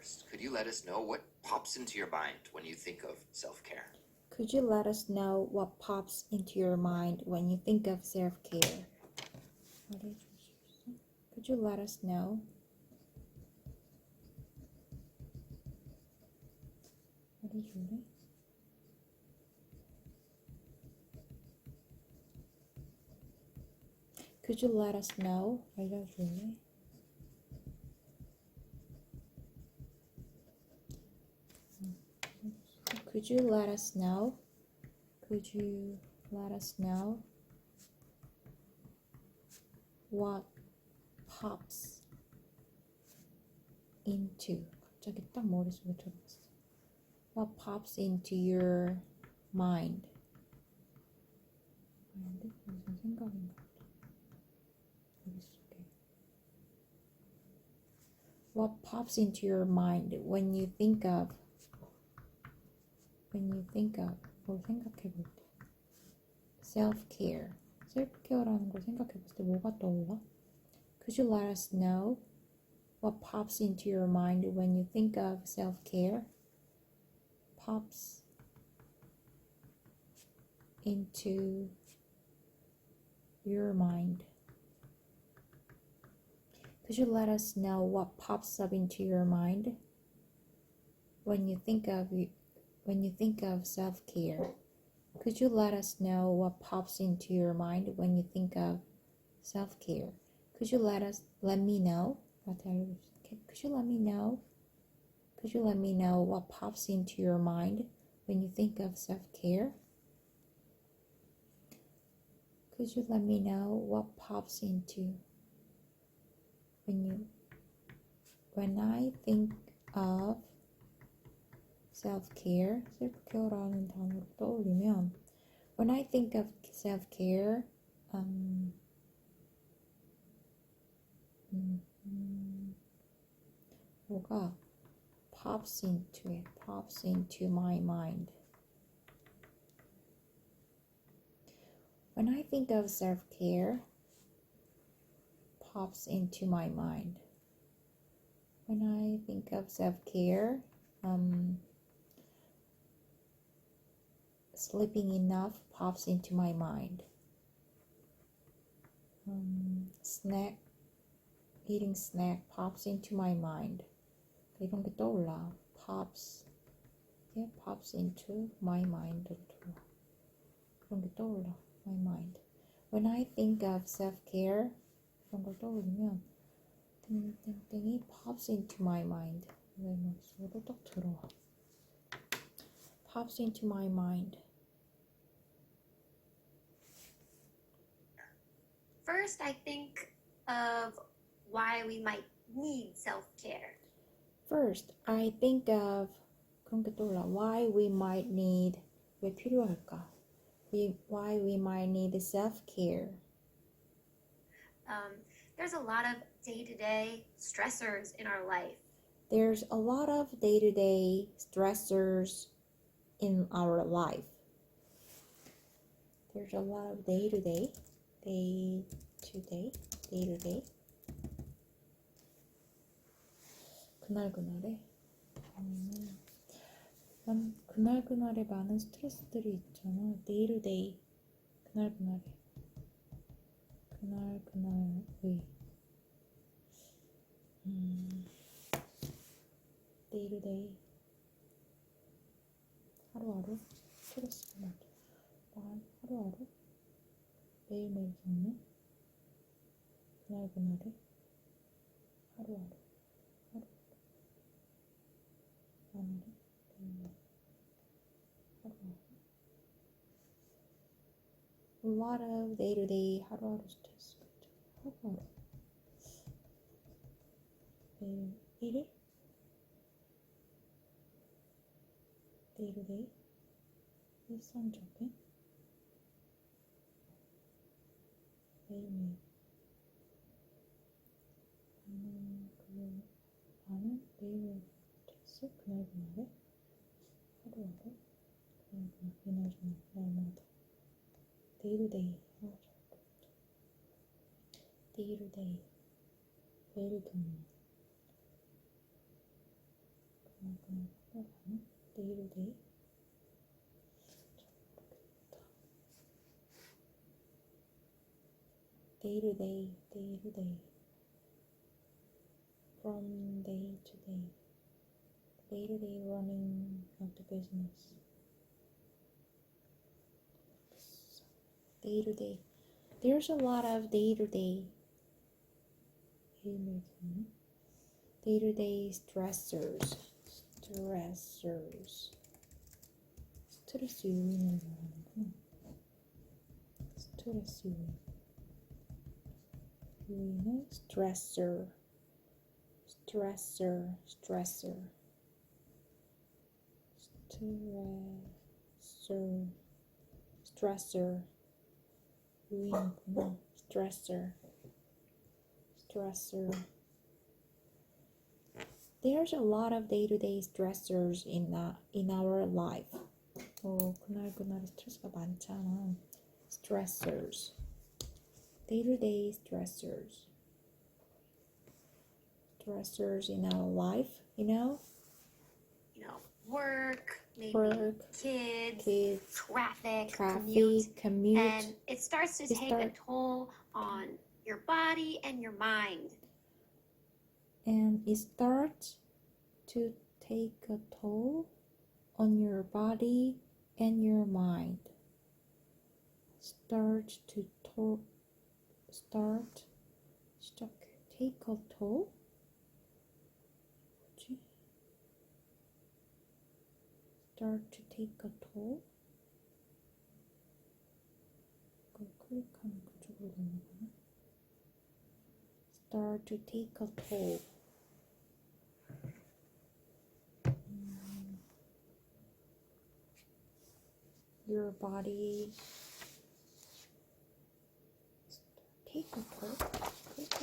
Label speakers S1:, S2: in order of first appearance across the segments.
S1: First, could you let us know what pops into your mind when you think of self-care?
S2: Could you let us know what pops into your mind when you think of self-care? Could you let us know? Could you let us know? 알려줄래? Could you let us know? Could you let us know what pops into 갑자기 딱 머릿속에 들어갔어. What pops into your mind? 무슨 생각인 것 같아. 머릿속에. What pops into your mind when you think of 뭘 생각해 볼 때. Self-care. 셀프케어라는 걸 생각해 봤을 때 뭐가 떠올라? Could you let us know what pops into your mind when you think of self-care? Pops into your mind. Could you let us know what pops up into your mind when you think of self-care? Could you let us know what pops into your mind when you think of self-care? Could you let me know? Could you let me know? Could you let me know what pops into your mind when you think of self-care? Could you let me know what pops into when I think of self-care? 셀프케어라는 단어를 떠올리면 when I think of self-care 뭐가 pops into my mind. When I think of self-care, pops into my mind. When I think of self-care, sleeping enough pops into my mind. Eating snack pops into my mind. 이런 게 떠올라. pops into my mind. 그런 게 떠올라. my mind. When I think of self-care, 그런 걸 떠올리면 땡땡땡이 pops into my mind. 내 머릿속으로 딱 들어와. pops into my mind.
S3: First, I think of why we might need self-care.
S2: First, I think of 그런 게 떠올라. Why we might need 왜 필요할까? Why we might need self-care.
S3: There's a lot of day-to-day stressors in our life.
S2: There's a lot of day-to-day stressors in our life. There's a lot of day-to-day. 그날그날에 그날그날에 많은 스트레스들이 있잖아. day-to-day. 그날그날에 day-to-day. 하루하루 스트레스가 많아. 하루하루 매일매일 겪는 그날그날에 하루하루 하루하루 매일매일 하루하루 A lot of day-to-day 하루하루 스트레스 하루하루 매일 1일 day-to-day 일상적인 매일매일 나는 매일매일 스트레스 그날그날에 하루하루 그날그날 날마다 day-to-day day-to-day 매일 겪는 day-to-day. Day-to-day, day-to-day. From day to day. Day-to-day running of the business. Day-to-day. There's a lot of day-to-day. Day-to-day stressors. 스트레스 요인을 말하는구나. 스트레스 요인은 stressor. 요인이구나. stressor. There's a lot of day-to-day stressors in our life. 그날 스트레스가 많잖아. Stressors. Day-to-day stressors. Stressors in our life,
S3: work, maybe kids, traffic,
S2: commute.
S3: and it starts to take a toll on your body and your mind.
S2: And it starts to take a toll on your body and your mind. Take a toll? 뭐지? Start to take a toll? 이걸 클릭하면 그쪽으로 넘어가나? Start to take a toll. Your body take a toll. Take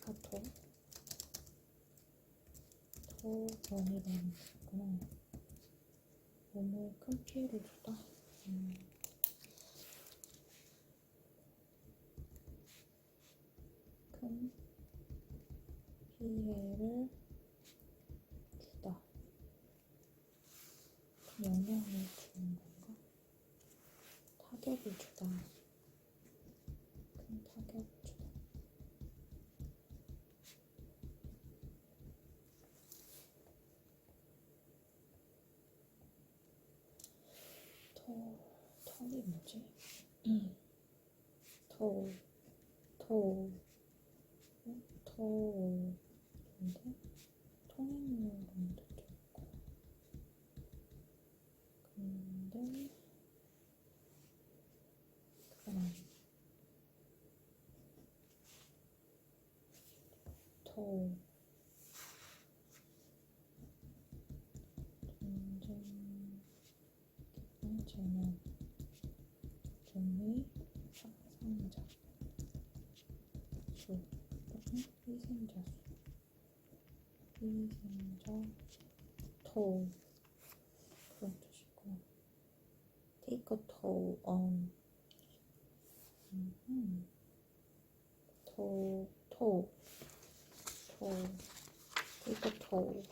S2: a toll. toll원이라는 거구나. 몸에 큰 피해를 주다. 큰 피해를 주다. 영향을 주는 건가? 타격을 주다. 큰 타격을 주다. 털이 뭐지? 근데 통행료론도 좋고 근데 그건 아니야. 전쟁 재난 종의 사상자 수 또는 희생자 toll 그런 뜻이고 take a toll on toll take a toll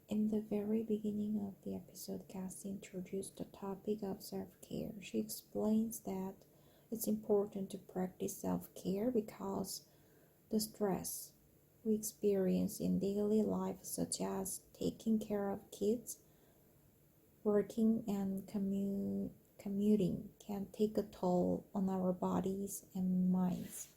S2: In the very beginning of the episode, Cassie introduced the topic of self-care. She explains that it's important to practice self-care because the stress we experience in daily life, such as taking care of kids, working and commuting, can take a toll on our bodies and minds.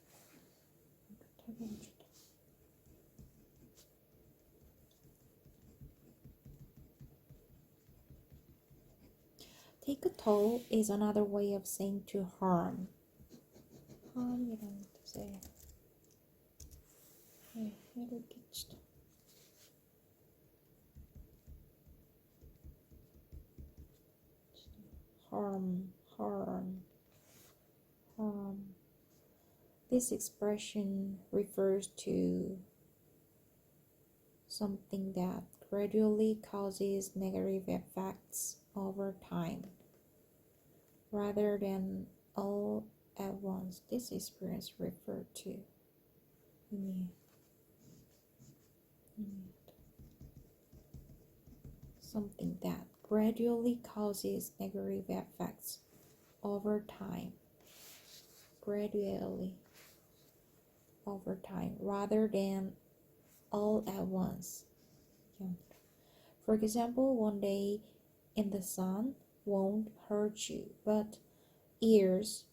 S2: Take a toll is another way of saying to harm. harm이라는 뜻의 해를 끼치다. harm. This expression refers to something that gradually causes negative effects over time, rather than all at once. This experience referred to something that gradually causes negative effects over time, gradually over time, rather than all at once. For example, one day in the sun won't hurt you, but years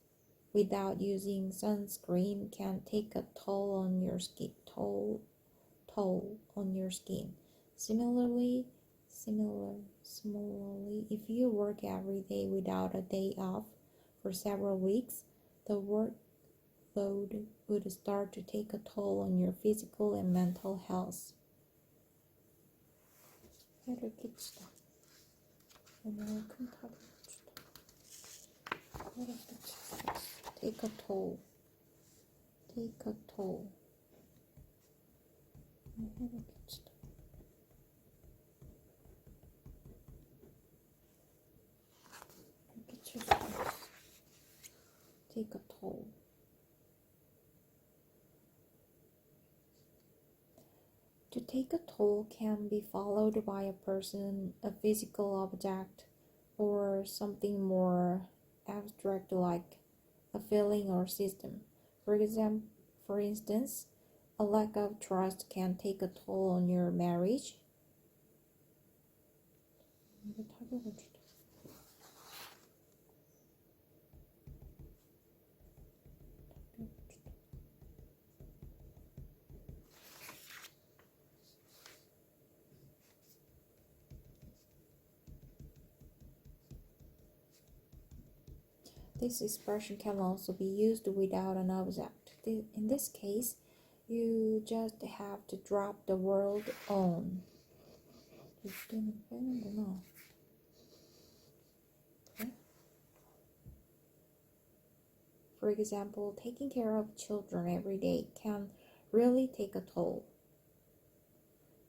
S2: without using sunscreen can take a toll on your skin. Similarly, if you work every day without a day off for several weeks, the workload would start to take a toll on your physical and mental health. Take a toll. Take a toll. To take a toll can be followed by a person, a physical object, or something more abstract like a feeling or system. For instance, a lack of trust can take a toll on your marriage. This expression can also be used without an object. In this case, you just have to drop the world on. For example, taking care of children every day can really take a toll.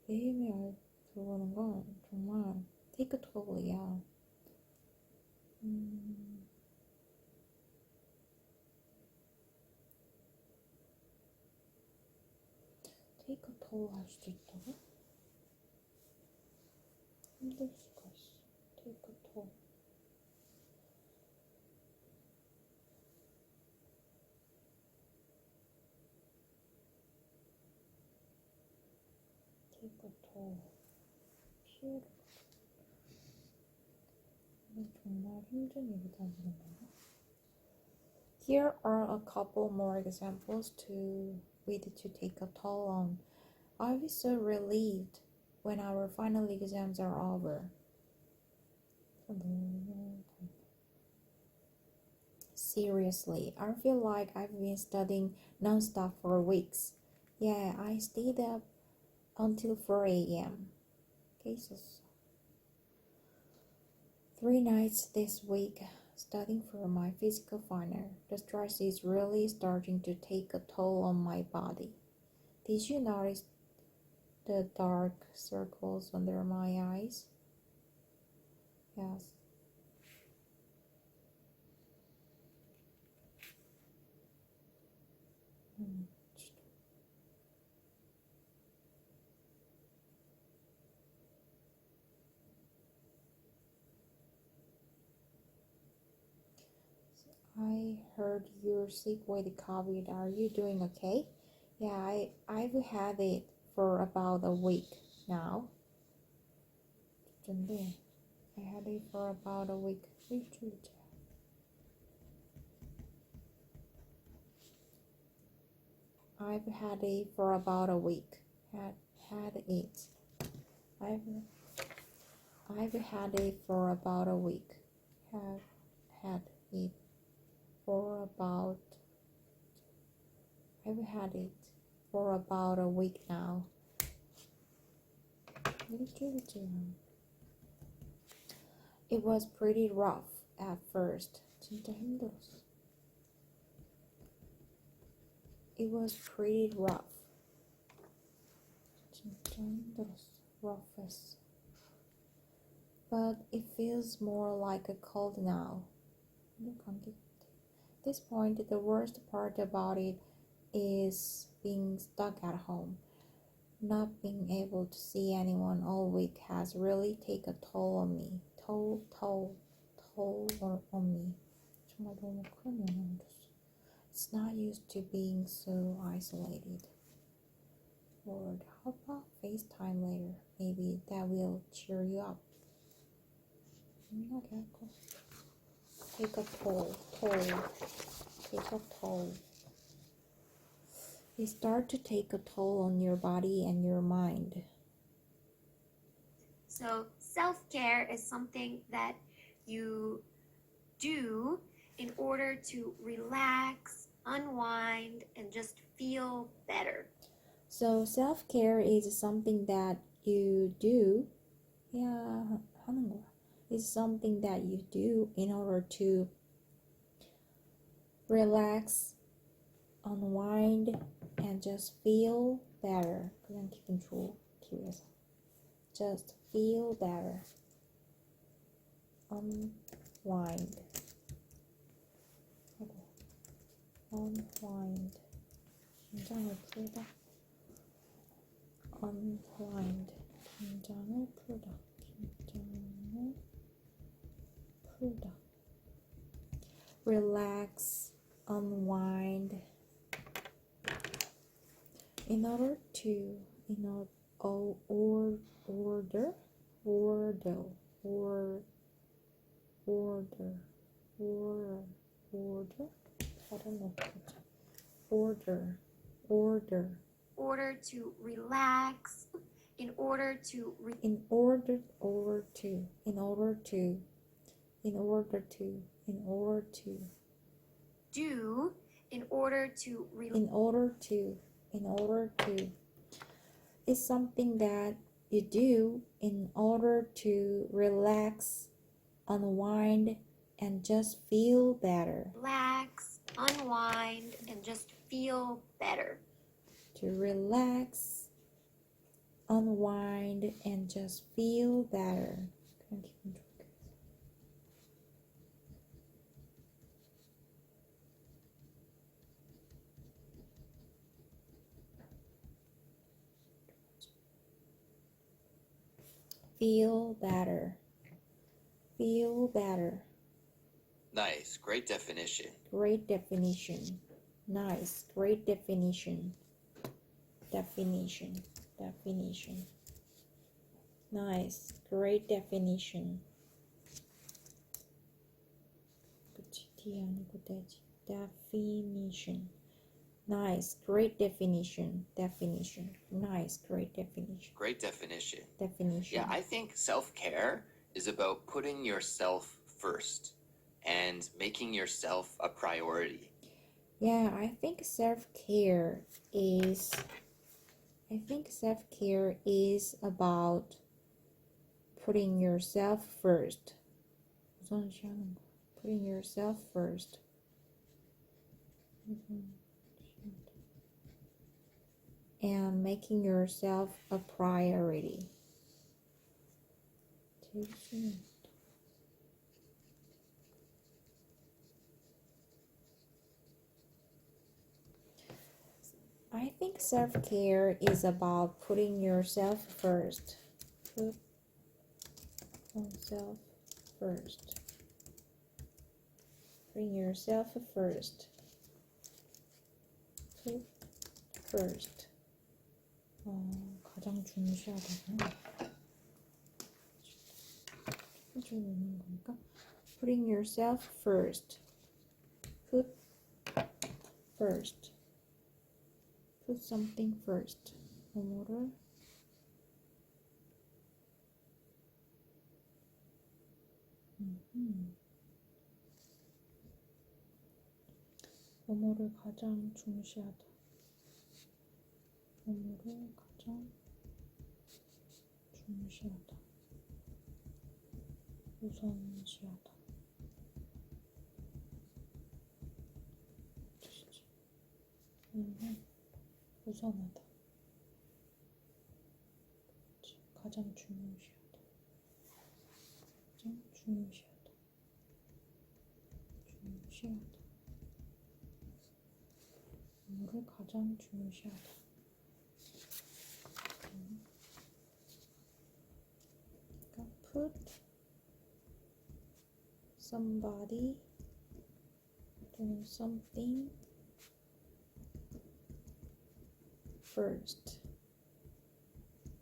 S2: 매일매일 들어오는 건 정말 take a toll이야. take a toll 할 수도 있다고? 힘들 수가 있어. take a toll. take a toll. 피해를 정말 힘든 일이다 이런 거야. Here are a couple more examples to take a toll on. I'll be so relieved when our final exams are over. Seriously, I feel like I've been studying non-stop for weeks. Yeah, I stayed up until 4 a.m. Cases. 3 nights this week studying for my physical final. The stress is really starting to take a toll on my body. Did you notice the dark circles under my eyes? Yes. I heard you're sick with COVID. Are you doing okay? Yeah, I've had it for about a week now. I had it for about a week. I've had it for about a week. I've had it for about a week. Have had it for about. I've had it for about a week now. It was pretty rough at first. 진짜 힘들었어. it was pretty rough. 진짜 힘들었어. Roughest. But it feels more like a cold now. At this point, the worst part about it is being stuck at home. Not being able to see anyone all week has really taken a toll on me. Toll on me. 정말 너무 큰 영향을 줬어. It's not used to being so isolated. Lord, how about FaceTime later? Maybe that will cheer you up. Take a toll. Take a toll. It starts to take a toll on your body and your mind.
S3: So self-care is something that you do in order to relax, unwind, and just feel better.
S2: So self-care is something that you do. 하는 거야. It's something that you do in order to relax, unwind, and just feel better. 그냥 기분 좋기 위해서. Just feel better. Unwind. Unwind. 긴장을 풀다. Unwind. 긴장을 풀다. 긴장을 풀다. Relax, unwind. In order to, order. I don't know.
S3: Order to relax, in order to do, in order to is something that you do in order to relax, unwind, and just feel better. Relax, unwind, and just feel better. To relax, unwind, and just feel better. Feel better. Feel better.
S1: Nice. Great definition.
S2: Great definition. Nice. Great definition. Definition. Nice. Great definition. 그치, D 아니고 되지. Definition. Nice. Great definition. Nice. Great definition.
S1: Great definition.
S2: Definition.
S1: Yeah, I think self-care is about putting yourself first and making yourself a priority.
S2: Yeah, I think self-care is about putting yourself first. Putting yourself first. And making yourself a priority. I think self-care is about putting yourself first. Put yourself first. Putting yourself first. Put first. 가장 중시하다고. Putting yourself first. Put first. Put something first. 뭐를 뭐를 가장 중시하다. 뭐를 가장 중시하다. 우선시하다. 뜻이지. 뭐냐면 우선하다. 가장 중요시하다. 가장 중요시하다. 중요시하다. 뭐를 가장 중요시하다. 그러니까 put somebody 또는 something first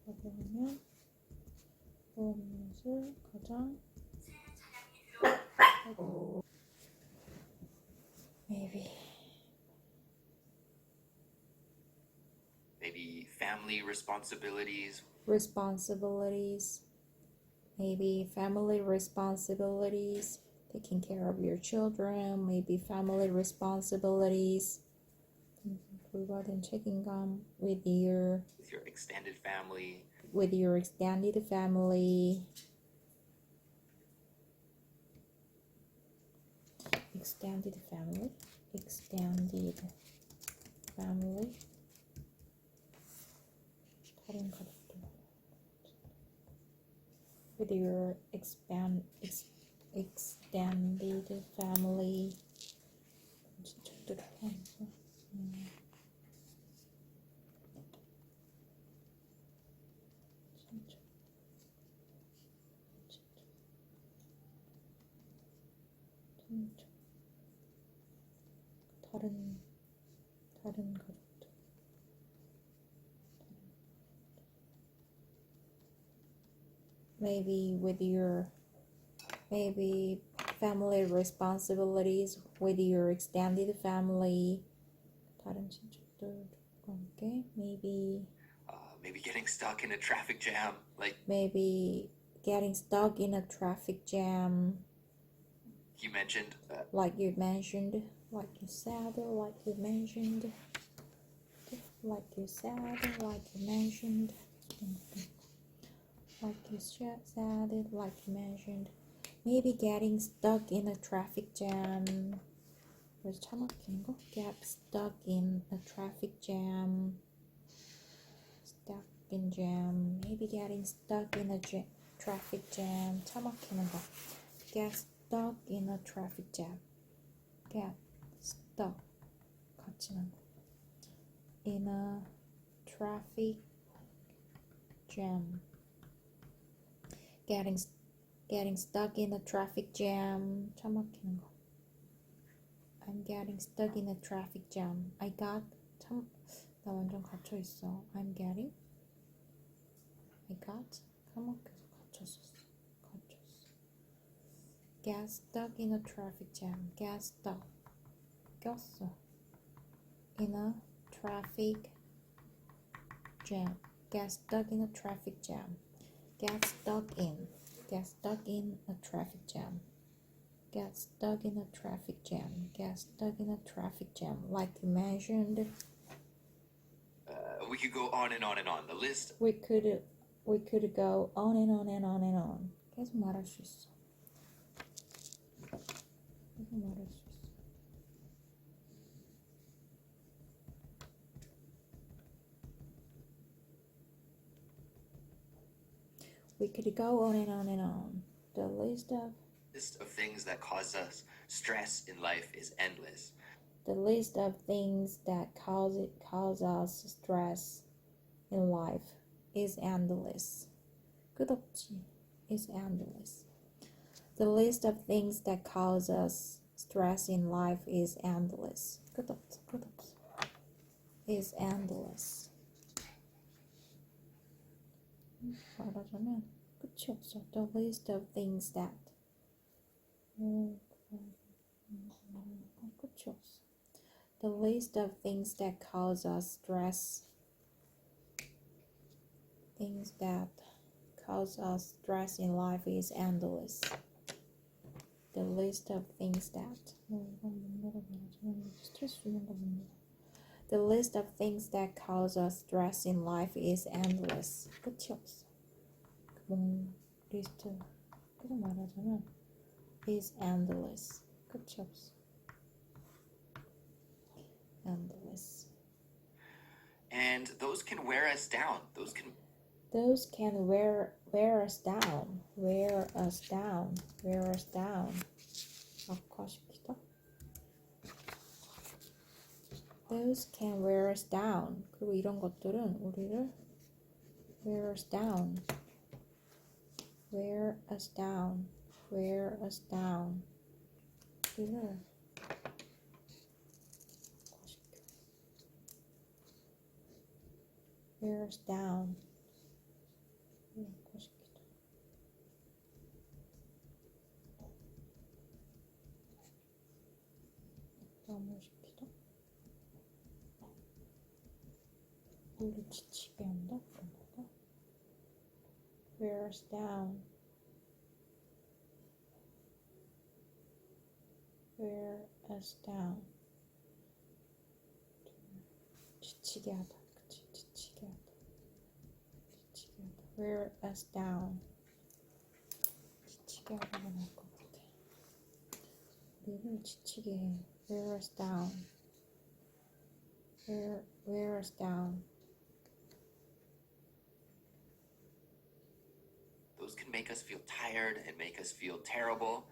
S2: 라고 하면 무엇을 가장
S1: Maybe family responsibilities.
S2: Maybe family responsibilities, taking care of your children, maybe family responsibilities, 불과된 책임감 with your
S1: Extended family.
S2: extended family. Extended family. 다른 가족들. With your extended family. 진짜 뜻하면서. 진짜. 다른 가족들. maybe family responsibilities with your extended family. 다른 친척들과 함께 maybe
S1: Getting stuck in a traffic jam.
S2: Maybe getting stuck in a traffic jam.
S1: You mentioned.
S2: Like you mentioned. Like you said. Like you mentioned. Like you said. Like you mentioned. Like you said. Like you mentioned. Maybe getting stuck in a traffic jam. 그래서 차 막히는 거? Get stuck in a traffic jam. Stuck in jam. Maybe getting stuck in a traffic jam. 차 막히는 거. Get stuck in a traffic jam. Get stuck. 같이는 거. In a traffic jam. Getting stuck in a traffic jam. 차 막히는 거. I'm getting stuck in a traffic jam. 나 완전 갇혀 있어. I got 갇혔어. Get stuck in a traffic jam. Get stuck. 꼈어. In a traffic jam. Get stuck in a traffic jam. Get stuck in a traffic jam. Get stuck in a traffic jam. Get stuck in a traffic jam. Like you mentioned.
S1: We could go on and on and on. The list.
S2: We could go on and on and on and on. 계속 말할 수 있어. We could go on and on and on. The list of
S1: things that cause us stress in life is endless.
S2: The list of things that cause us stress in life is endless. 끝없지. Is endless. The list of things that cause us stress in life is endless. 끝없어. Is endless. 말하자면 끝이 없어. The list of things that 끝이 없어. The list of things that cause us stress in life is endless. The list of things that The list of things that cause us stress in life is endless. 끝이 없어. 리스트 계속 말하자면 is endless. 끝이 없어. Endless.
S1: And those can wear us down. Those can
S2: wear us down. Wear us down. Wear us down. 악화시키다. Those can wear us down. 그리고 이런 것들은 우리를 wear us down. Wear us down. Wear us down. 우리를 wear us down. 악화시키다. 마무리시키다. 우리를 지치게 한다. 그런 거다. Wear us down. Wear us down. 지치게 하다. 그치? 지치게 하다. 지치게 하다. Wear us down. 지치게 하다가 나올 것 같아. 우리를 지치게 해. Wear us down. Wear us down.
S1: those can make us feel tired and make us feel terrible.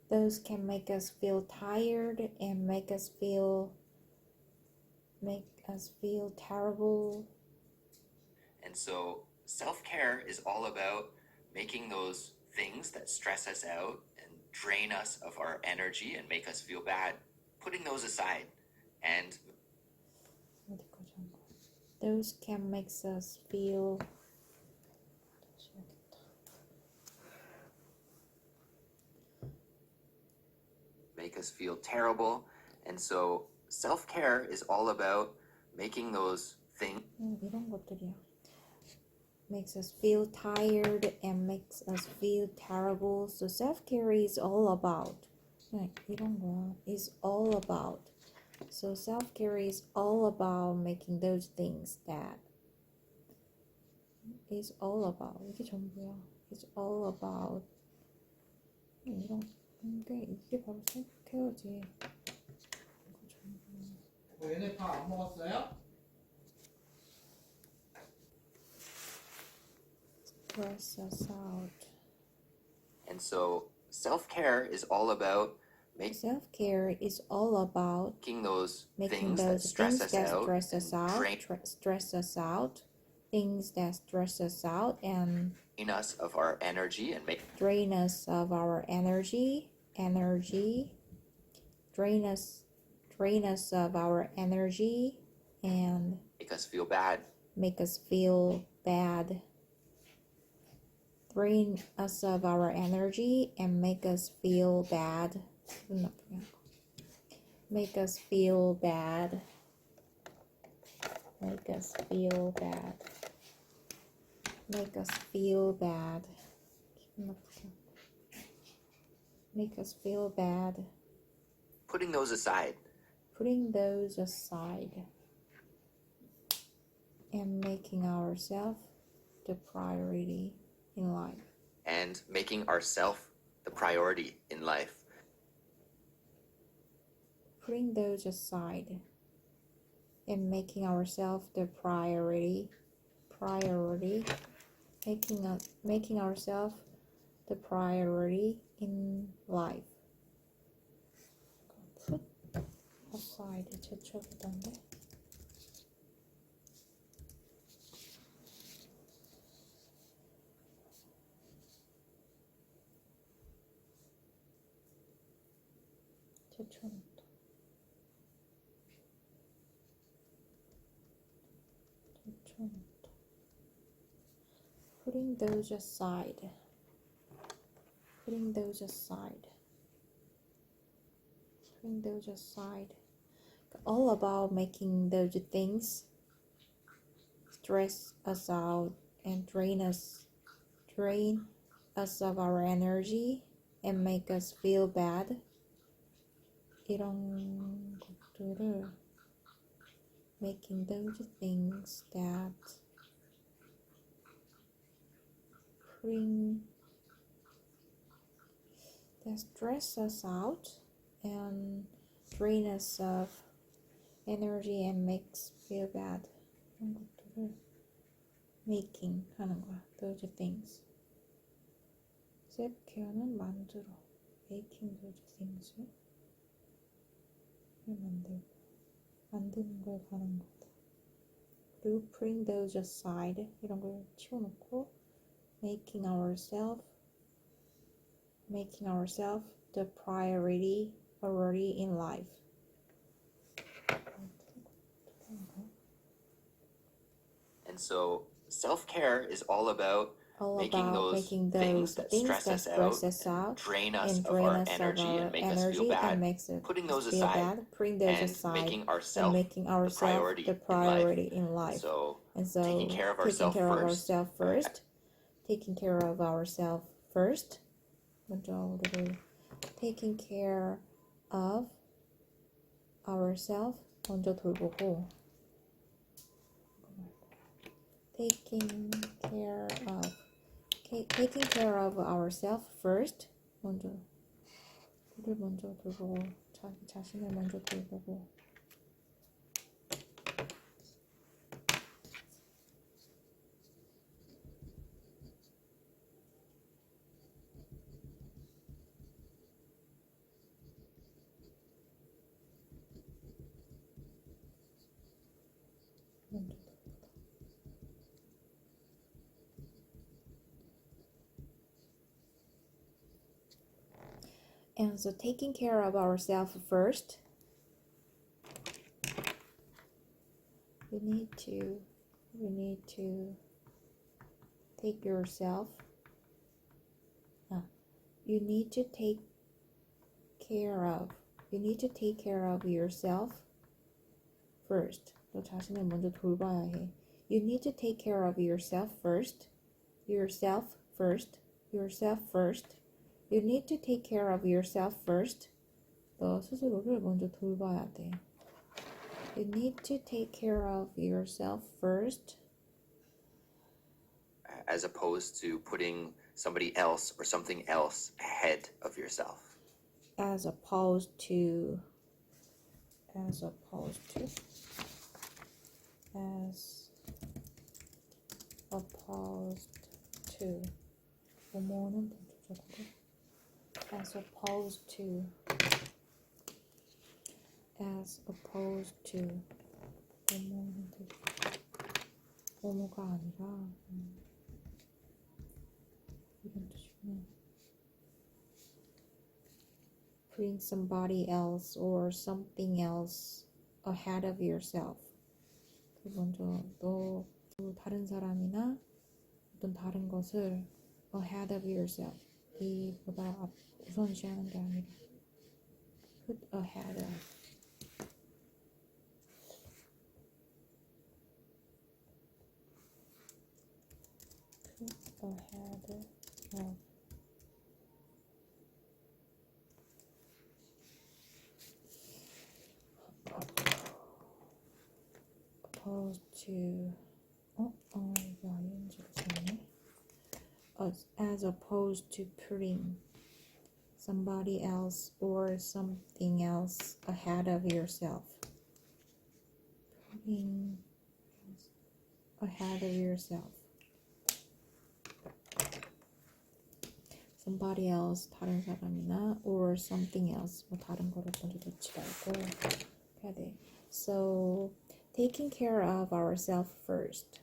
S2: Those can make us feel tired and make us feel terrible.
S1: And so self-care is all about making those things that stress us out and drain us of our energy and make us feel bad, putting those aside. And
S2: 어디까지 한 거야? Those can make us feel
S1: terrible. And so self-care is all about making those things
S2: 이런 것들이야. Makes us feel tired and makes us feel terrible. So self-care is all about. 이런 거야. Is all about. So self-care is all about making those things that is all about. 이게 전부야. It's all about. 이런 이게 바로 self-care지. 이거 전부야.
S4: 얘네 다 안 먹었어요?
S2: Stress us out.
S1: And so self-care is all about
S2: Self-care is all about
S1: making those
S2: making
S1: things that
S2: those
S1: stress
S2: things
S1: us
S2: that
S1: out
S2: stress us
S1: and
S2: out, stress us out, things that stress us out and
S1: drain us of our energy and make
S2: drain us of our energy, drain us of our energy and
S1: us feel bad.
S2: make us feel bad. Drain us of our energy and make us feel bad. Make us feel bad. Make us feel bad. Make us feel bad. Make us feel bad.
S1: Putting those aside.
S2: Putting those aside. And making ourselves the priority in life.
S1: And making ourselves the priority in life.
S2: Putting those aside and making ourselves the priority, making ourselves the priority in life. Put aside 제쳐보던데. 제쳐놓다. Putting those aside. Putting those aside. Putting those aside. All about making those things stress us out and drain us of our energy and make us feel bad. 이런 것들을 making those things that stress us out and drain us of energy and makes feel bad. 그런 것들을 making 하는 거야. Those things. self-care는 만들어. making those things를 만드는 걸 가는 거다. 그리고 putting those aside 이런 걸 치워놓고 making ourselves the priority in life.
S1: And so self-care is all about
S2: All
S1: making
S2: about
S1: those
S2: making
S1: things
S2: those
S1: that
S2: things
S1: stress
S2: that
S1: us
S2: stress
S1: out,
S2: us out,
S1: drain us
S2: and
S1: of
S2: drain
S1: our
S2: us of
S1: energy
S2: our
S1: and make us feel
S2: energy
S1: bad,
S2: and makes us
S1: putting those
S2: feel
S1: aside
S2: bad, putting those
S1: and
S2: aside,
S1: making
S2: and
S1: ourselves
S2: making
S1: the
S2: ourselves
S1: priority
S2: the
S1: in life.
S2: priority in life.
S1: So
S2: And so
S1: taking care of
S2: taking care of
S1: ourselves
S2: ourselves first, taking care of ourselves first. 먼저 우리를 taking care of ourselves 먼저 돌보고 taking care of ourselves first. 먼저 우리를 먼저 돌보고 자기 자신을 먼저 돌보고 먼저 And so taking care of ourselves first, you need to take yourself. You need to take care of. You need to take care of yourself first. 너 자신을 먼저 돌봐야 해. You need to take care of yourself first. Yourself first. Yourself first. You need to take care of yourself first. 너 스스로를 먼저 돌봐야 돼. You need to take care of yourself first.
S1: as opposed to putting somebody else or something else ahead of yourself.
S2: As opposed to 뭐뭐는 본격적으로 as opposed to 뭐뭐는 뭐뭐가 아니라 이런 뜻이구나. Putting somebody else or something else ahead of yourself. 먼저 너 다른 사람이나 어떤 다른 것을 ahead of yourself. 이보다 우선시하는 게 아니라 put ahead of. Put ahead of. Opposed to 이거 ing를 썼네. As opposed to putting somebody else or something else ahead of yourself. Putting ahead of yourself. Somebody else, 다른 사람이나 or something else, 뭐 다른 거를 먼저 넣지 말고 해야 돼. So, taking care of ourselves first.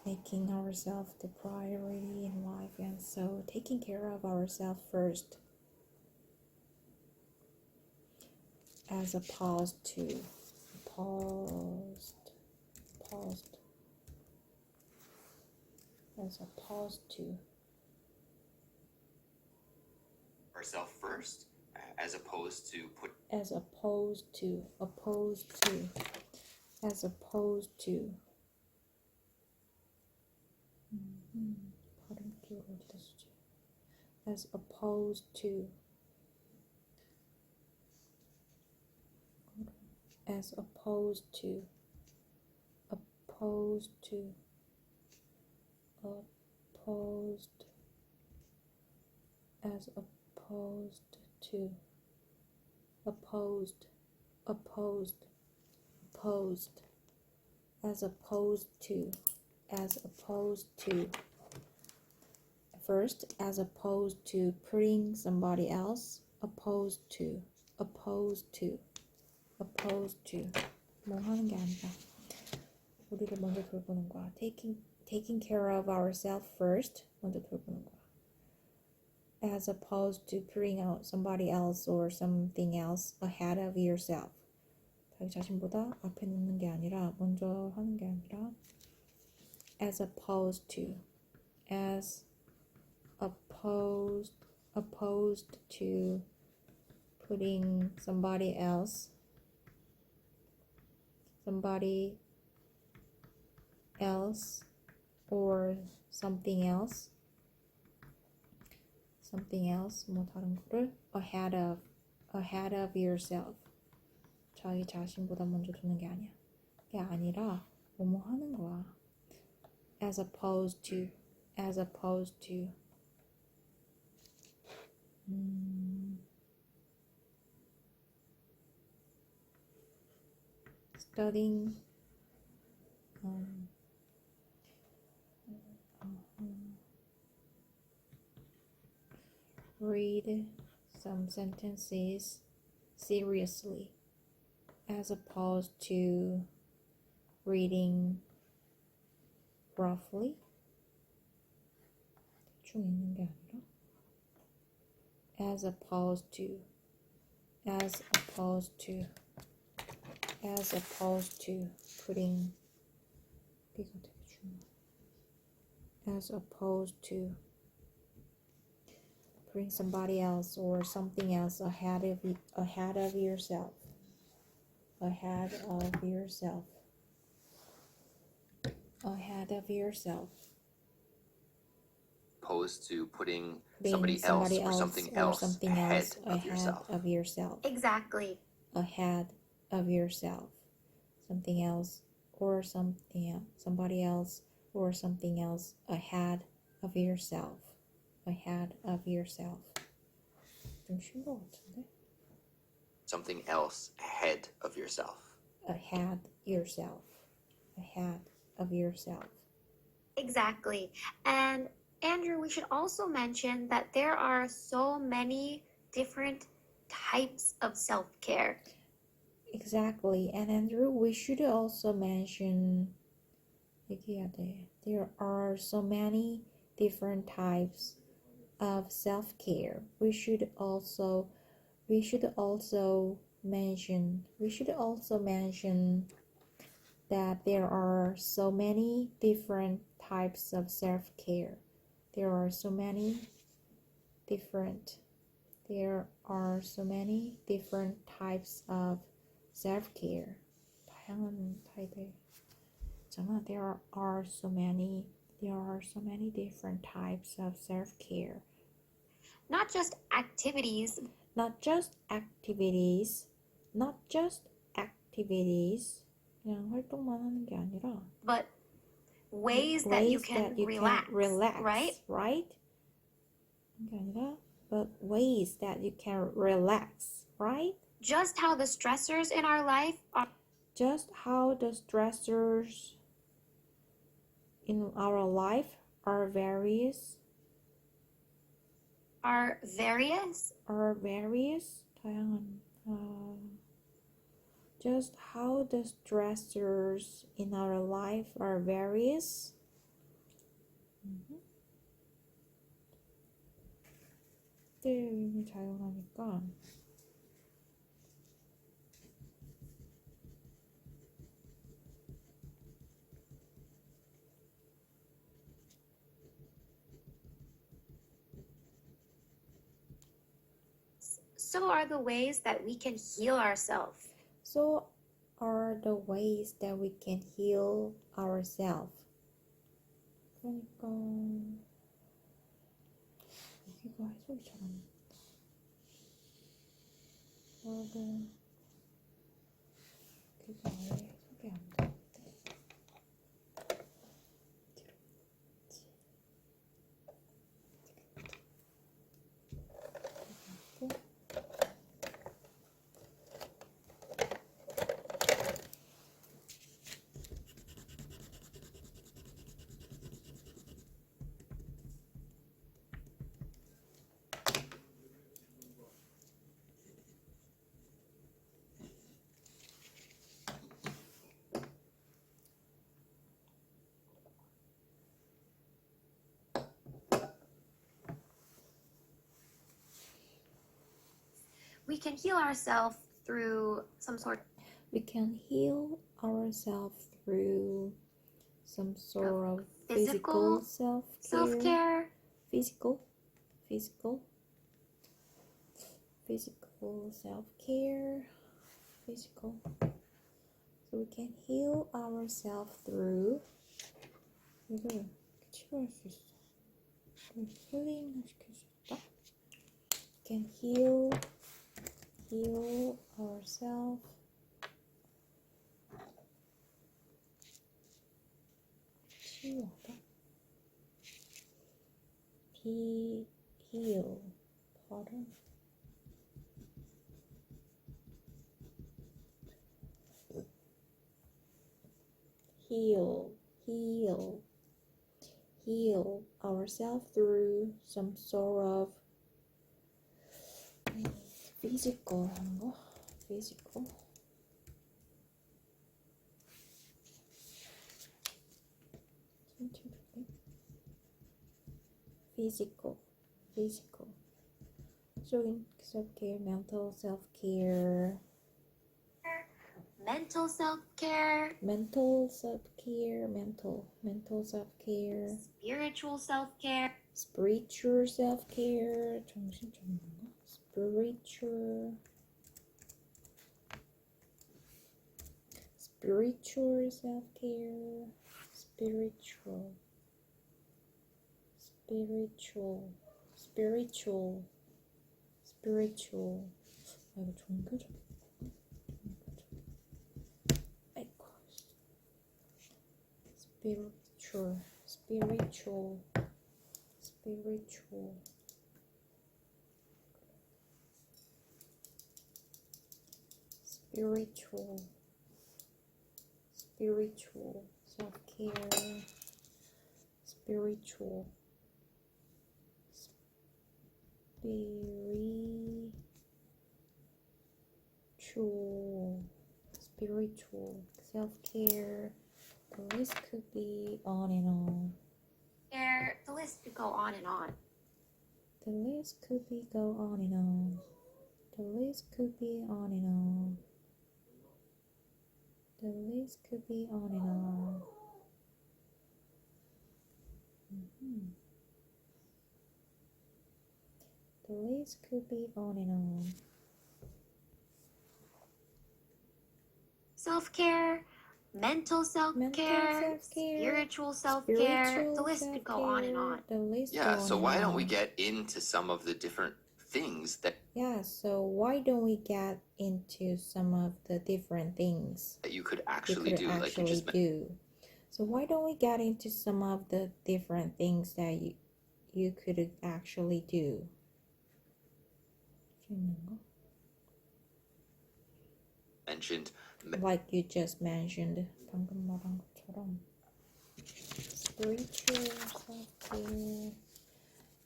S2: Making ourselves the priority in life, and so taking care of ourselves first. As opposed to
S1: Ourselves first, as opposed to
S2: 발음 기호를 어디다 쓰지? As opposed to as opposed to opposed to, first, as opposed to putting somebody else, opposed to, 뭐 하는 게 아니라 우리를 먼저 돌보는 거야. taking care of ourselves first, 먼저 돌보는 거야. As opposed to putting out somebody else or something else ahead of yourself. 자기 자신보다 앞에 놓는 게 아니라, 먼저 하는 게 아니라, as opposed to putting somebody else or something else 뭐 다른 거를 ahead of yourself. 자기 자신보다 먼저 두는 게 아니야. 그게 아니라 뭐뭐 하는 거야. as opposed to studying read some sentences seriously as opposed to reading roughly. 대충 있는 게 아니라 as opposed to putting B가 되게 중요해. as opposed to putting somebody else or something else ahead of yourself.
S1: Opposed to putting
S2: Being
S1: somebody else or something else ahead of yourself.
S3: Exactly.
S2: Ahead of yourself. Something else or somebody else or something else ahead of yourself. 좀 쉰 것 같은데?
S1: Something else ahead of yourself.
S2: Ahead of yourself.
S3: Exactly. And Andrew, we should also mention that there are so many different types of self-care.
S2: Exactly. And Andrew, we should also mention there are so many different types of self-care. We should also mention that there are so many different types of self-care. There are so many different types of self-care. 다양한 타입의 있잖아. There are so many different types of self-care.
S3: Not just activities,
S2: 그냥 활동만 하는 게 아니라
S3: but ways that you can relax, right?
S2: 그게 아니라 but ways that you can relax, right?
S3: Just how the stressors in our life are
S2: various. 다양한 just how the stressors in our life are various. 때문에 다양하니까
S3: so are the ways that we can heal ourselves.
S2: 그러니까 여기가 해석이 잘 안 된다. 여기가 왜 해석이 안 돼?
S3: we can heal ourselves through some sort
S2: We can heal ourselves through some sort of
S3: physical
S2: self-care.
S3: self-care.
S2: Physical self-care. Physical. So we can heal ourselves through 이걸 치료할 수 있어. 힐링 시킬 수 있다. Can heal ourselves 치유하다. heal 발음 heal ourselves through some sort of physical 하는 거? physical physical self-care, mental self-care,
S3: Mental self-care,
S2: mental self-care, mental self-care,
S3: spiritual self-care,
S2: spiritual self-care, 정신 전문가, spiritual self-care, spiritual. 아, 이거 종교적. 아이고. spiritual. self-care, spiritual self-care. The list could be on and on.
S3: the list could go on and on.
S2: The list could be go on and on. The list could be on and on. The list could be on and on. The list could be on and on.
S3: Self-care, mental self-care, spiritual self-care. The list could go on and on.
S2: The list
S1: Yeah,
S2: go
S1: so
S2: on
S1: why
S2: and
S1: don't we
S2: on.
S1: get into some of the different things that
S2: Yeah, so why don't we get into some of the different things
S1: you could
S2: you
S1: actually
S2: could
S1: do, like you
S2: actually
S1: just
S2: do? So why don't we get into some of the different things that you could actually do?
S1: mentioned.
S2: Like you just mentioned, 방금 말한 것처럼 spiritual self-care.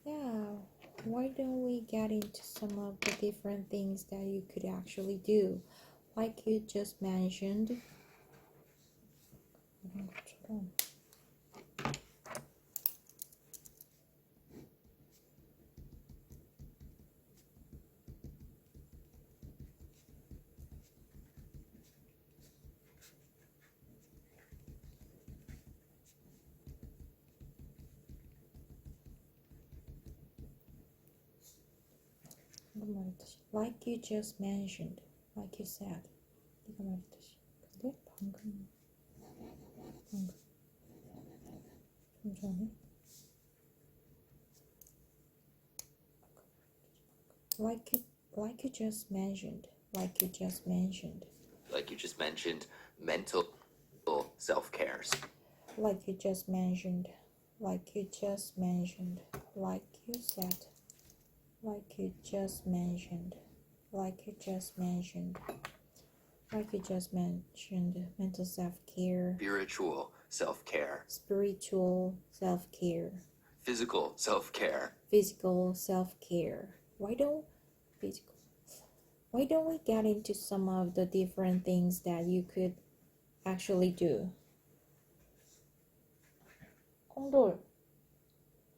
S2: Yeah, why don't we get into some of the different things that you could actually do? Like you just mentioned. 말한 것처럼. Like you just mentioned, like you said. 네가 말했듯이. 근데 방금 좀 전에 like you just mentioned,
S1: Like you just mentioned, mental self-care.
S2: like you just mentioned, like you just mentioned, like you said, like you just mentioned, like you just mentioned, like you just mentioned, mental self-care,
S1: Spiritual self-care.
S2: spiritual self-care,
S1: Physical self-care.
S2: physical self-care. Why don't we get into some of the different things that you could actually do? 콩돌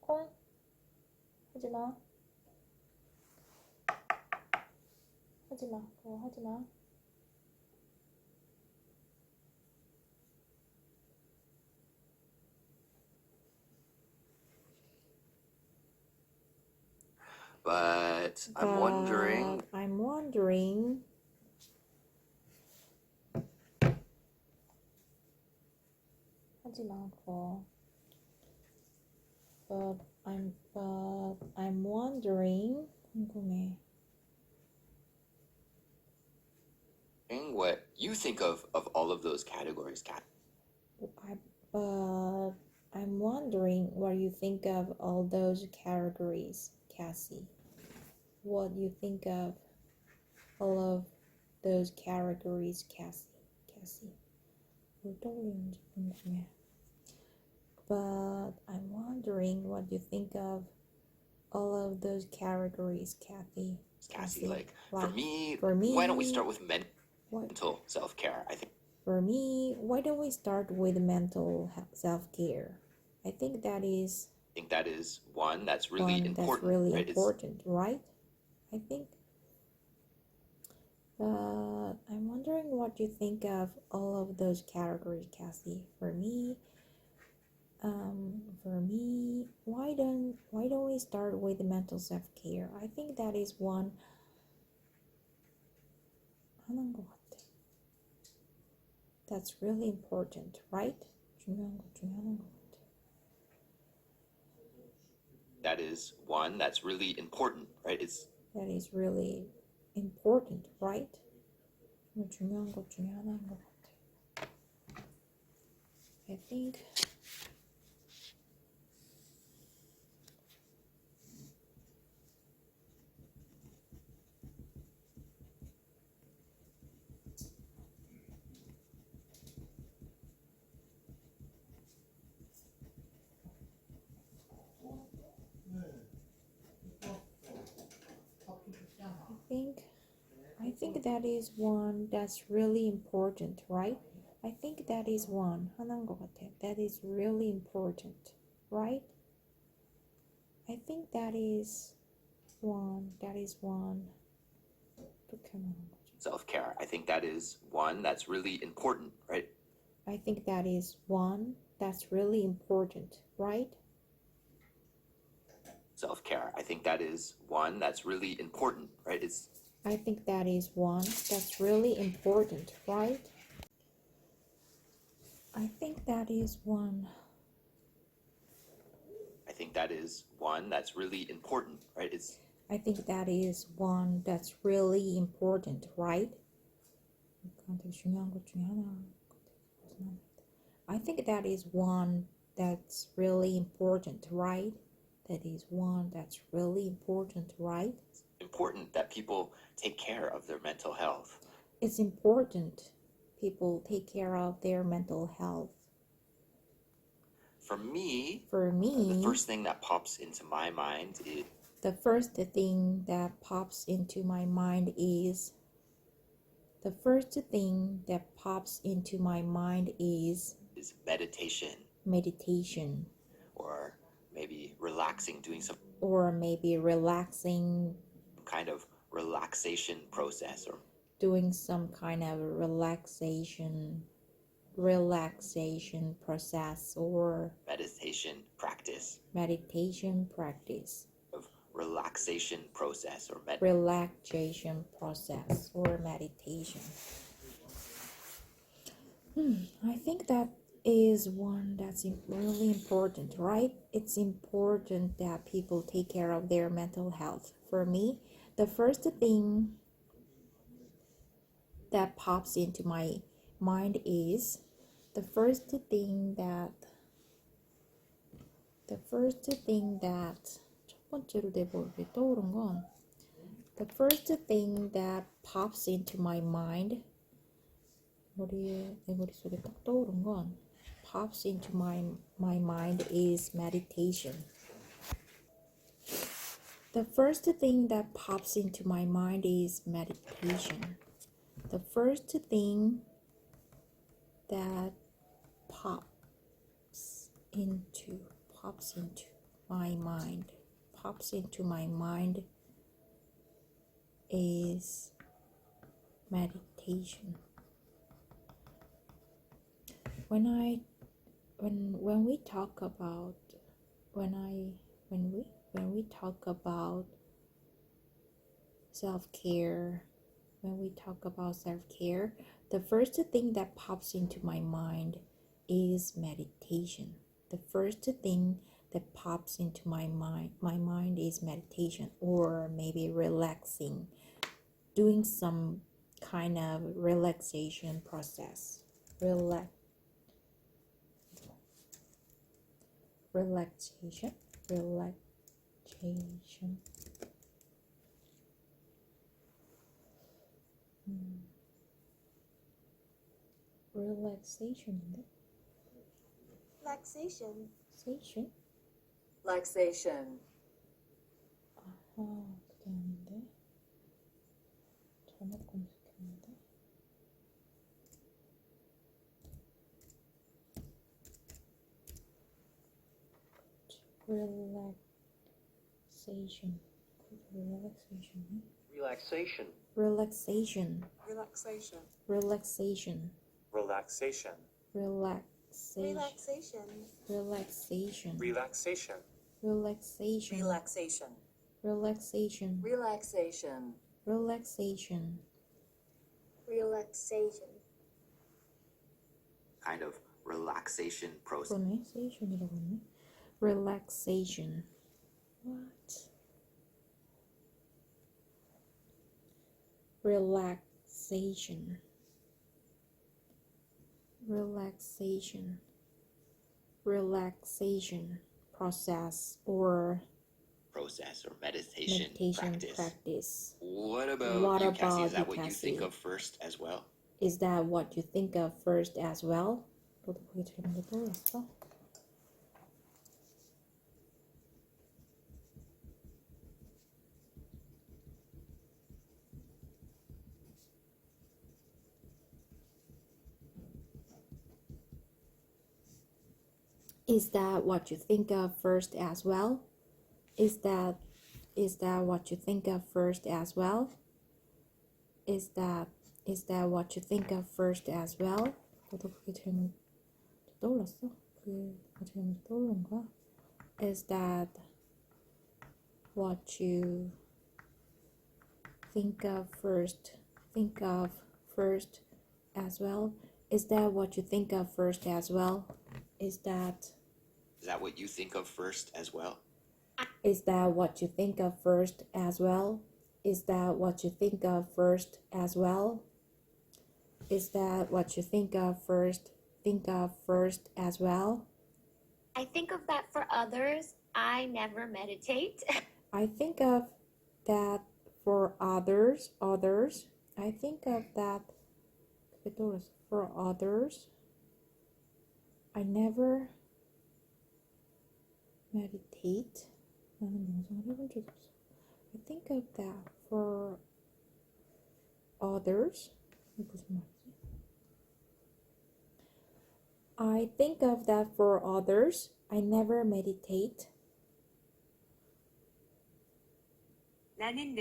S2: 콩 하지마 하지마. 그거 하지마.
S1: But I'm wondering.
S2: I'm wondering. 하지마 그거. But I'm wondering. 궁금해.
S1: What you think of all of those categories, Kat.
S2: But I'm wondering what you think of all those categories, Cassie. What you think of all of those categories, Cassie. 뭘 떠올리는지 궁금해. But I'm wondering what you think of all of those categories, Kathy.
S1: Cassie, like for
S2: Like,
S1: me,
S2: for me,
S1: why don't we start with
S2: What?
S1: mental self-care? I think
S2: For me, why don't we start with mental self-care? I think that is
S1: one that's really
S2: one
S1: important.
S2: that's really
S1: right?
S2: important, right? I think. But I'm wondering what you think of all of those categories, Cassie. For me, why don't we start with mental self-care? I think that is one 하는 것 같아. That's really important, right? 중요한 것 중에 하나인 것 같아.
S1: That is one that's really important, right?
S2: That is really important, right? 중요한 것 중에 하나인 것 같아. I think. I think that is one that's really important, right? I think that is one 하나인 것 같아. That is really important, right? I think that is one. 어떻게 말하는 거지?
S1: Self-care. I think that is one that's really important, right?
S2: I think that is one that's really important, right?
S1: Self-care. I think that is one that's really important, right?
S2: I think that is one that's really important, right? I think that is one.
S1: I think that is one that's really important, right?
S2: I think that is one that's really important, right? 되게 중요한 것 중에 하나. I think that is one that's really important, right? That is one that's really important, right?
S1: Important that people take care of their mental health.
S2: It's important people take care of their mental health.
S1: For me,
S2: the
S1: first thing that pops into my mind is meditation. Or maybe relaxing, doing some kind of relaxation process, or
S2: doing some kind of relaxation process or
S1: meditation practice
S2: of
S1: relaxation process or
S2: meditation. I think that is one that's really important, right? It's important that people take care of their mental health. For me, the first thing that pops into my mind is the first thing that 첫 번째로 내 머리에 떠오른 건 the first thing that pops into my mind 내 머릿속에 딱 떠오른 건 pops into my mind is meditation. The first thing that pops into my mind is meditation. The first thing that pops into my mind is meditation. When we talk about self-care, the first thing that pops into my mind is meditation. The first thing that pops into my mind is meditation, or maybe relaxing, doing some kind of relaxation process. Relaxation. Relaxation.
S4: Relaxation.
S2: 아하, 그게 아닌데. 잘못 검색했는데. Relaxation.
S5: Relaxation.
S2: Relaxation.
S4: Relaxation.
S2: Relaxation.
S5: Relaxation.
S2: Relaxation.
S4: Relaxation.
S2: Relaxation.
S5: Relaxation.
S2: Relaxation.
S4: Relaxation.
S2: Relaxation.
S4: Relaxation.
S2: Relaxation.
S3: Relaxation.
S1: Kind of relaxation process.
S2: 그러네. 세이션이라고 했네. Relaxation. What? Relaxation. Relaxation process or
S1: meditation practice.
S2: practice.
S1: What about
S2: What
S1: you, Cassie?
S2: about
S1: Is that
S2: you,
S1: what you think
S2: Cassie?
S1: of first as well?
S2: Is that what you think of first as well? 너도 그게 제일 먼저 떠올랐어? Is that what you think of first as well? Is that what you think of first as well? Is that what you think of first as well? 너도 그게 제일 먼저 떠올랐어? 그게 제일 먼저 떠오른 거야? Is that what you think of first as well? Is that what you think of first as well? Is that
S1: what you think of first as well?
S2: Is that what you think of first as well? Is that what you think of first as well? Is that what you think of first as well?
S3: I think of that for others. I never meditate.
S2: I think of that for others. I think of that for others. I never meditate. 나는 명상을 해본 적이 없어. I think of that for others. 이게 무슨 말이지? I think of that for others. I never meditate.
S4: 나는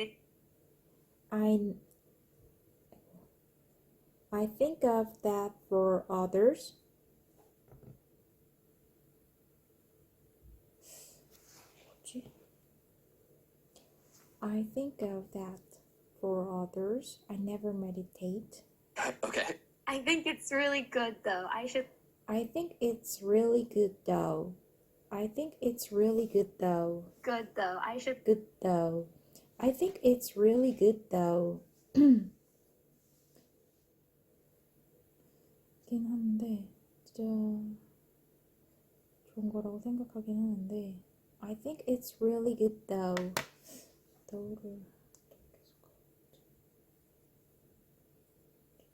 S2: I think of that for others. I think of that for others. I never meditate.
S1: Okay.
S3: I think it's really good though.
S2: I think it's really good though.
S3: Good though.
S2: Good though. I think it's really good though. 긴 한데 진짜 좋은 거라고 생각하긴 하는데 I think it's really good though. 더우를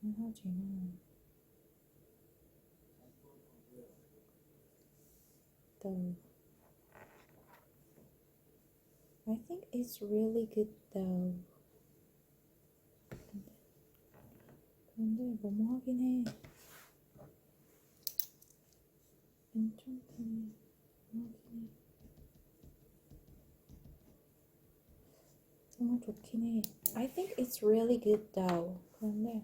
S2: 계속 하지만 though I think it's really good though. 근데 뭐뭐 하긴 해. 괜찮다니 하긴 해. 정말 좋긴 해. I think it's really good though. 그런데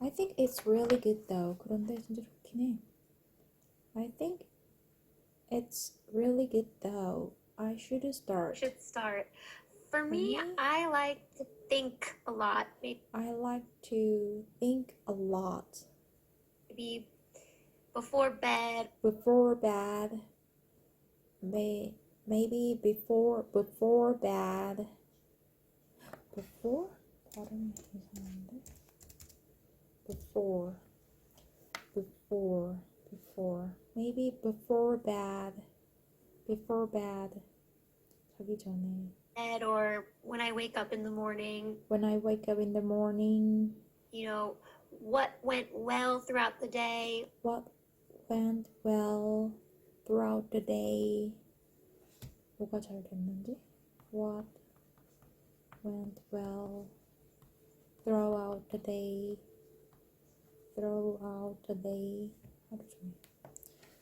S2: I think it's really good though. 그런데 진짜 좋긴 해. I think it's really good though. I should start.
S3: Should start. For me,
S2: me?
S3: I like to think a lot.
S2: I like to think a lot.
S3: Maybe before bed.
S2: Before bed. Maybe before bed. Before? 발음이 이상한데? Before. Maybe before bed. Before bed. 자기 전에.
S3: Or when I wake up in the morning,
S2: When I wake up in the morning.
S3: you know, what went well throughout the day.
S2: What went well throughout the day? 뭐가 잘 됐는지? What went well throughout the day? Throughout the day. 하루 종일.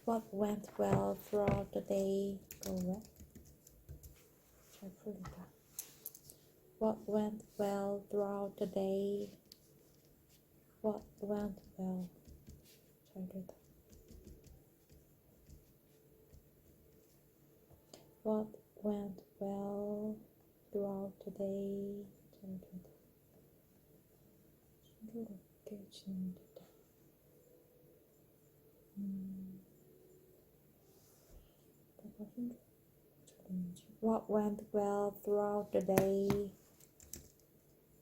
S2: What went well throughout the day? Go well. 잘 풀린다. What went well throughout the day? What went well? 잘 되다. What went well throughout the day? 잘 되다. 순조롭게 진행되다. 뭐가 순조롭게 잘했는지. What went well throughout the day?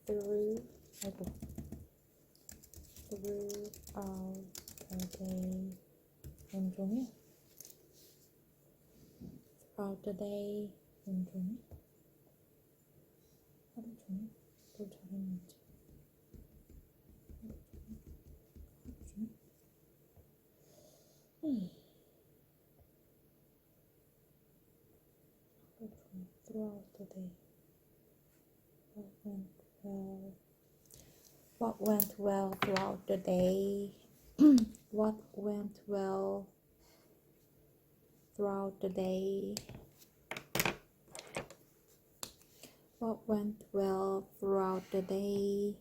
S2: Throughout the day. 온종일? Throughout the day. 온종일? 하루 종일? 뭘 잘했는지. 하루 종일? 하루 종일. Throughout the day. What went well? What went well throughout the day? What went well throughout the day? What went well throughout the day?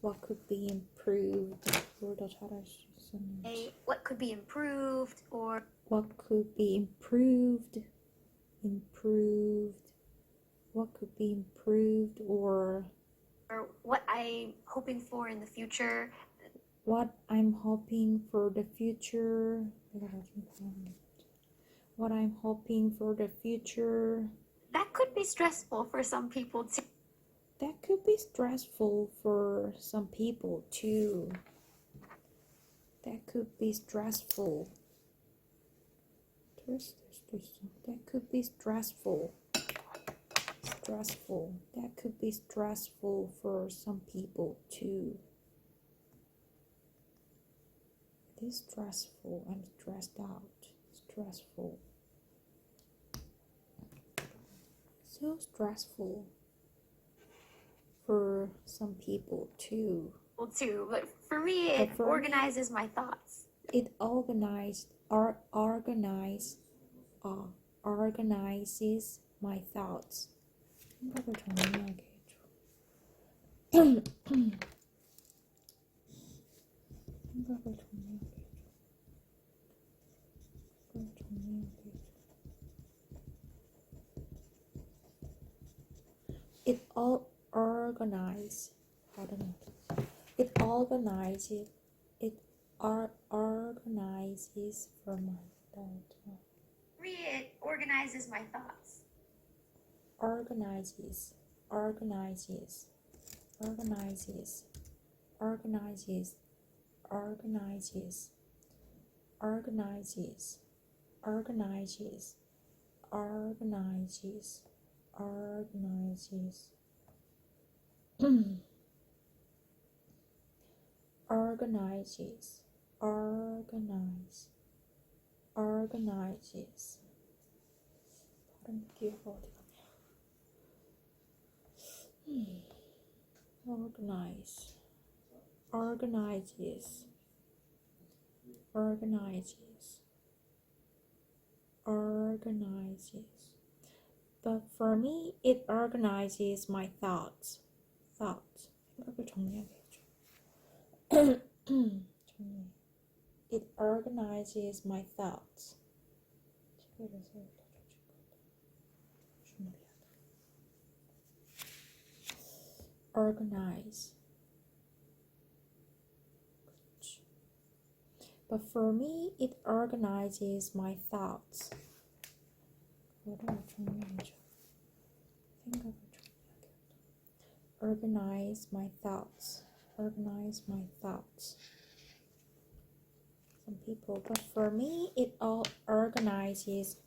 S2: What could be improved? 뭘 더 잘할 수 있었는지.
S3: What could be improved, or
S2: What could be improved? What could be improved, or
S3: what I'm hoping for in the future.
S2: what I'm hoping for the future. What I'm hoping for the future.
S3: That could be stressful for some people too.
S2: That could be stressful for some people too. That could be stressful. That could be stressful. That could be stressful for some people too. It is stressful. I'm stressed out. Stressful. So stressful for some people too.
S3: But for me, it
S2: But for
S3: organizes my thoughts.
S2: It organizes my thoughts. 생각을 정리하게 해줘. 생각을 정리하게 해줘. It all organizes. It organizes for my thoughts.
S3: For me, it organizes my thoughts.
S2: Organizes. 발음 기회가 어디 갔냐? Organizes. organizes, organizes. But for me, it organizes my thoughts. Thoughts. 생각을 정리하겠죠. 정리. It organizes my thoughts. 시계를 세울 때 준비하다. Organize. 그렇지. But for me, it organizes my thoughts. 그거를 정리하죠. 생각을 정리하겠다. Organize my thoughts. Organize my thoughts. Some people, but for me, it all organizes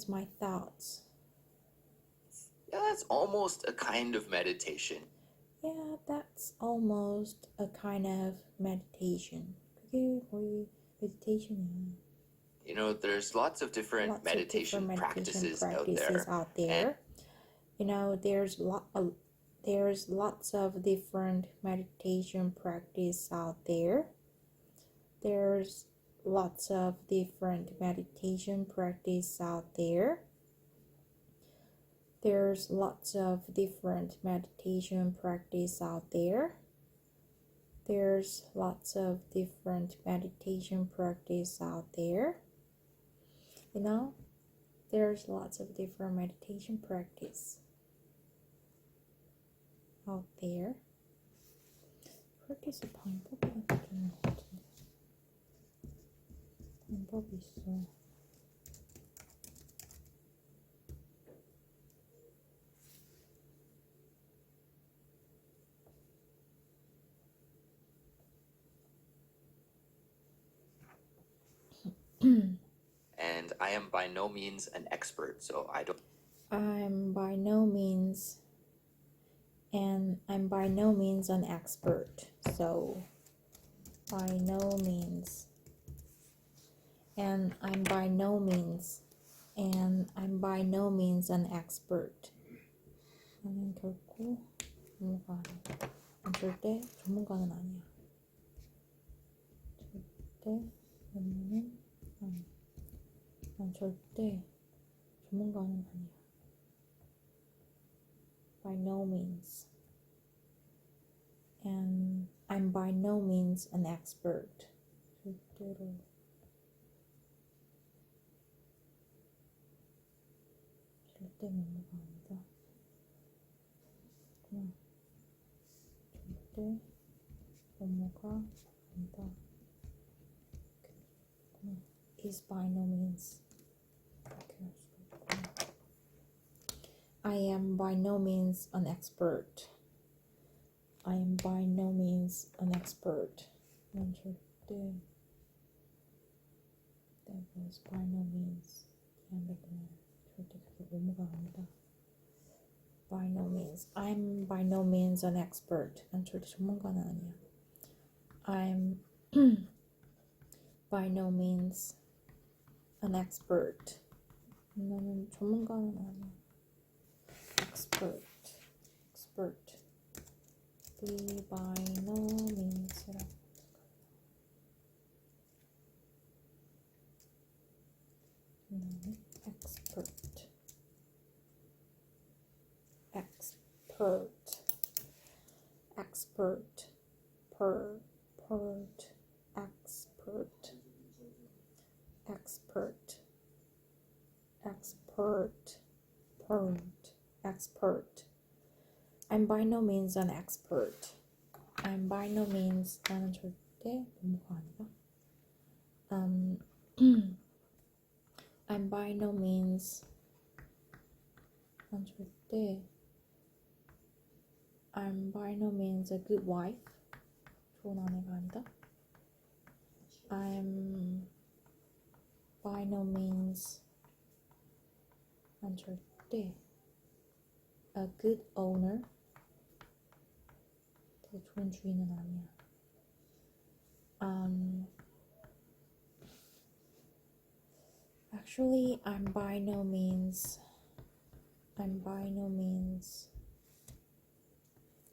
S2: my thoughts.
S1: Yeah, that's almost a kind of meditation.
S2: Yeah, that's almost a kind of meditation. 그게 거의 meditation이야.
S1: You know, there's lots of different
S2: Lots of
S1: meditation
S2: different
S1: practices
S2: practices out there. You know, there's lots of different meditation practice out there. There's lots of different meditation practice out there. There's lots of different meditation practice out there. There's lots of different meditation practice out there. You know, there's lots of different meditation practice out there. practice 방법이 있는 것 같은데. 방법이 있어.
S1: And I am by no means an expert, so I don't.
S2: I'm by no means an expert, so by no means, and I'm by no means an expert. 나는 결코 전문가 아니야. 난 절대 전문가는 아니야. 절대 전문은 아니야. 난 절대 전문가는 아니야. By no means. And I'm by no means an expert. 절대로. 절대 전문가 아니다. 절대 전문가 아니다. Is by no means. I am by no means an expert. I am by no means an expert. 난 절대. That was by no means. 절대 그게 뭐뭐가 아니다. By no means. I'm by no means an expert. 난 절대 전문가는 아니야. I'm by no means an expert. 나는 전문가는 아니야. Expert. Be by no means. Expert. Expert. I'm by no means an expert. I'm by no means. 나는 절대 전문가 아니다. I'm by no means. 난 절대. I'm by no means a good wife. 좋은 아내가 아니다. I'm by no means. 난 절대. A good owner. 더 좋은 주인은 아니야. Actually, I'm by no means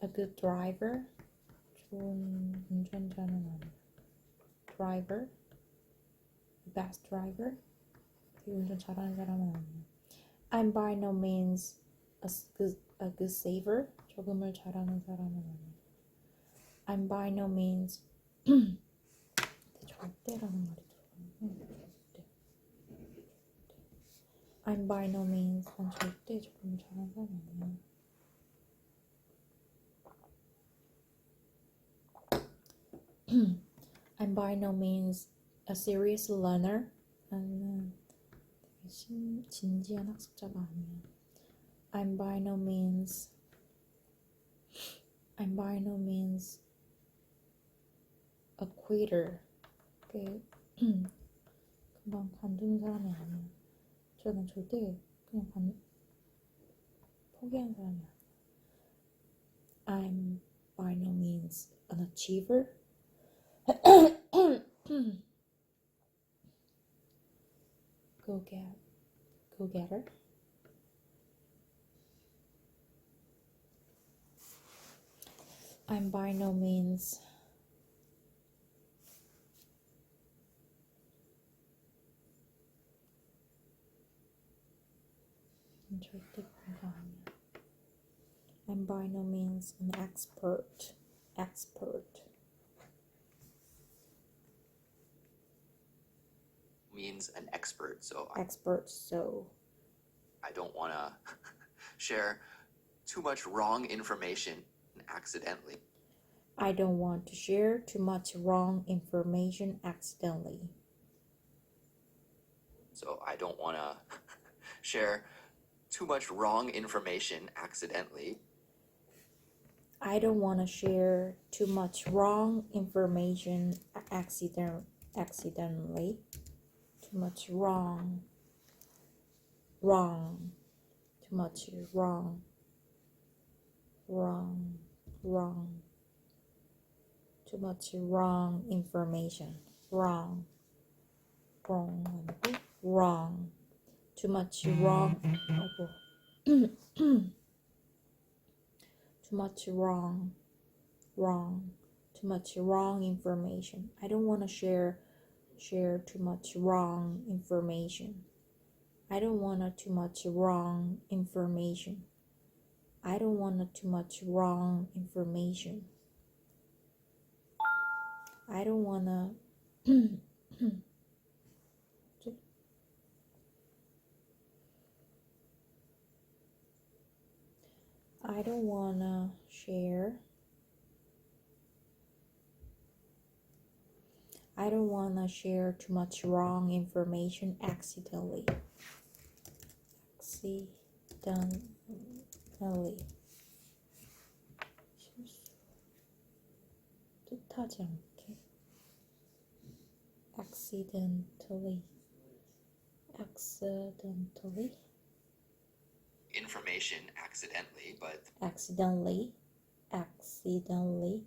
S2: a good driver. 좋은 운전자는 아니야. driver, the best driver. 되게 운전 잘하는 사람은 아니에요. I'm by no means a good saver. 조금을 잘하는 사람은 아니에요. I'm by no means 절대라는 말이 들어가요. 절대. I'm by no means 난 절대 조금 잘하는 사람 아니에요. I'm by no means a serious learner. 나는 되게 진지한 학습자가 아니야. I'm by no means a quitter. 금방 관두는 사람이 아니야. 저는 절대 그냥 포기하는 사람이 아니야. I'm by no means an achiever. Go getter. I'm by no means 절대 그런 거 아니야. I'm by no means an expert.
S1: Means an expert, so I don't want to share too much wrong information accidentally.
S2: I don't want to share too much wrong information accidentally.
S1: So I don't want to share too much wrong information accidentally.
S2: I don't want to share too much wrong information accidentally. Too much wrong. Too much wrong. Too much wrong information. Wrong. Too much wrong. Too much wrong. Too much wrong information. I don't want to share too much wrong information. I don't want too much wrong information. I don't want too much wrong information. I don't wanna I don't wanna share too much wrong information accidentally. 뜻하지 않게. Accidentally.
S1: Information accidentally, but
S2: Accidentally. Accidentally.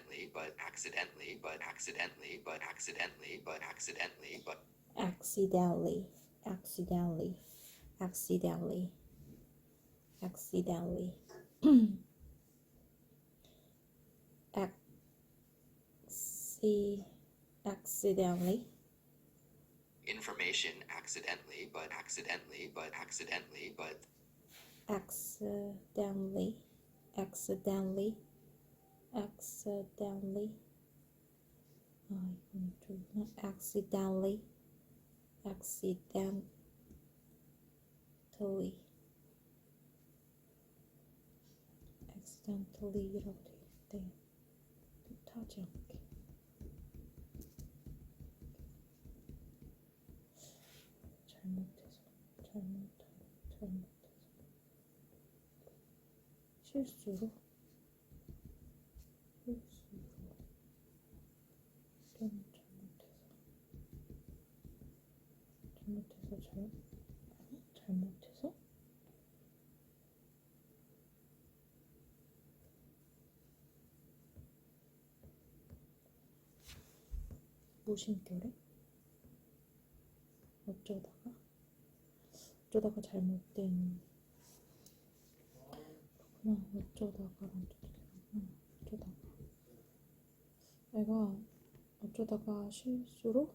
S1: information accidentally, but accidentally.
S2: accidentally라고 돼 있대. 뜻하지 않게. 잘못해서 실수로 또는 잘못해서 무심결에 어쩌다가 잘못된 어쩌다가 실수로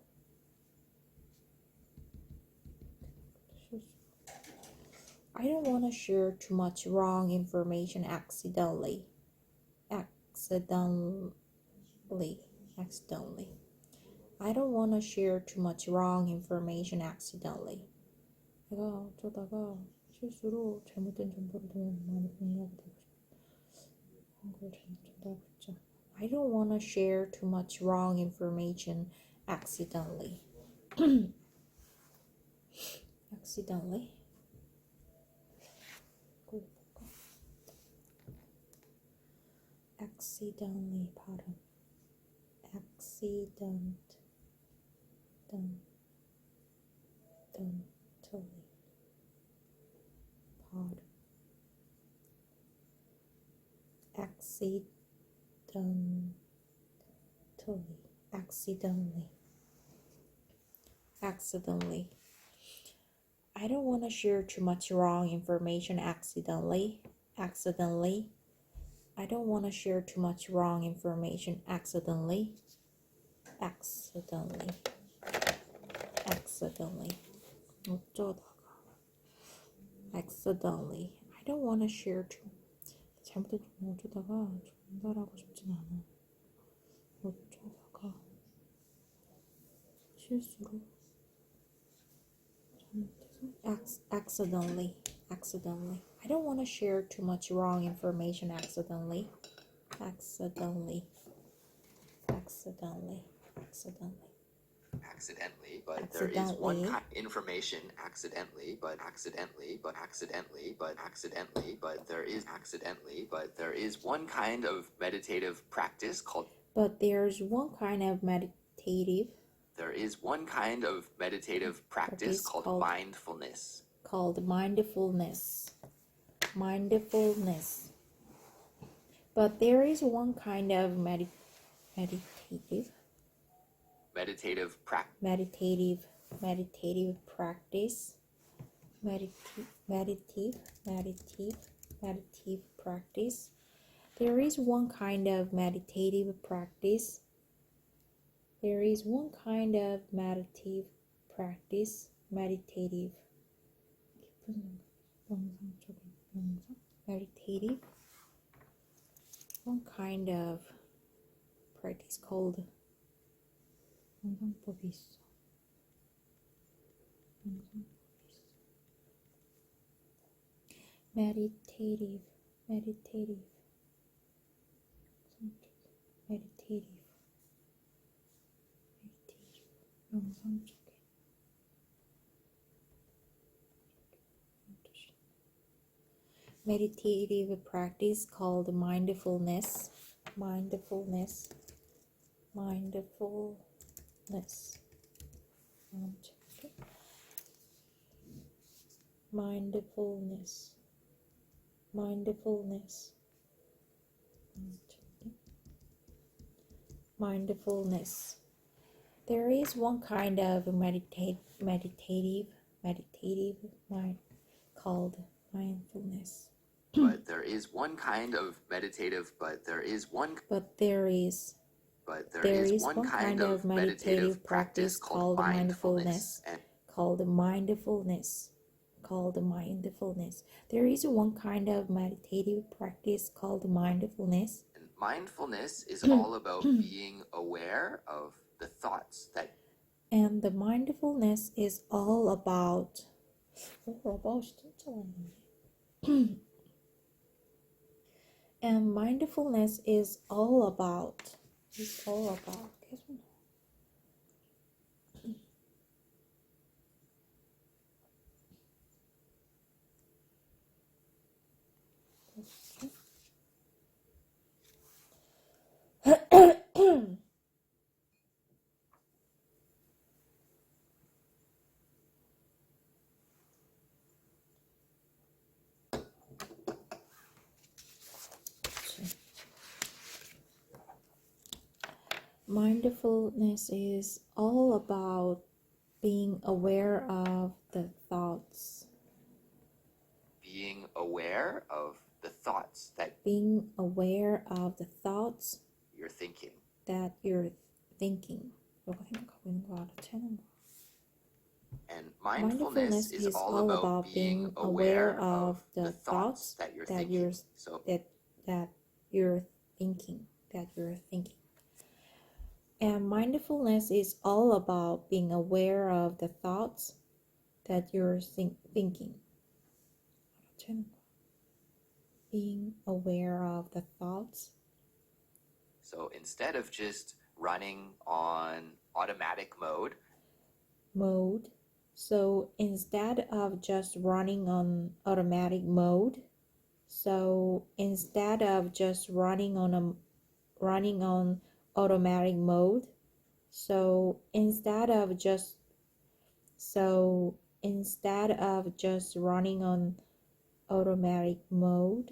S2: I don't want to share too much wrong information accidentally. I don't want to share too much wrong information accidentally. 내가 어쩌다가 실수로 잘못된 정보를 너무 많이 공유하게 되고 그걸 잘못 전달하고 있죠. I don't want to share too much wrong information accidentally. accidentally. accidentally 발음. accidentally. 발음. accidentally. I don't want to share too much wrong information accidentally. I don't want to share too much wrong information accidentally. 어쩌다가 accidentally. I don't want to share too 잘못된 정보 어쩌다가 전달하고 싶진 않아. 어쩌다가 실수로 잘못해서 accidentally. I don't want to share too much wrong information accidentally.
S1: Accidentally, but there is one kind information accidentally, but there is one kind of meditative practice called
S2: there's one kind of meditative
S1: practice called mindfulness.
S2: But there is one kind of meditative practice. There is one kind of meditative practice. One kind of practice called 명상법이 있어. meditative 명상 쪽에 meditative practice called mindfulness. Mindfulness. There is one kind of meditative mind called mindfulness.
S1: But there is one kind of meditative practice called mindfulness.
S2: There is one kind of meditative practice called mindfulness.
S1: And mindfulness is all about being aware of the thoughts that
S2: And the mindfulness is all about And mindfulness is all about Mindfulness is all about being aware of the thoughts.
S1: being aware of the thoughts that
S2: being aware of the thoughts
S1: you're thinking.
S2: that you're thinking. 너가 생각하고 있는 거 알아채는 거.
S1: And mindfulness is all about being aware of the thoughts that you're thinking. So
S2: that you're thinking, And mindfulness is all about being aware of the thoughts that you're thinking. 알아채는 거. Being aware of the thoughts.
S1: So instead of just running on automatic mode,
S2: so instead of just running on automatic mode, so instead of just running on automatic mode, so instead of just running on automatic mode,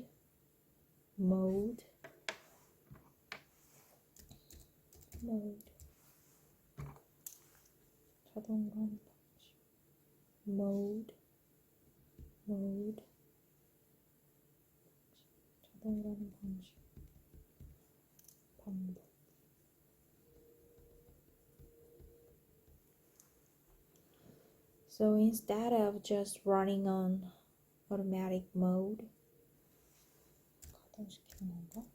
S2: 자동으로 하는 방식. mode 자동으로 하는 방식. 방법. So instead of just running on automatic mode, 가동시키는 건가?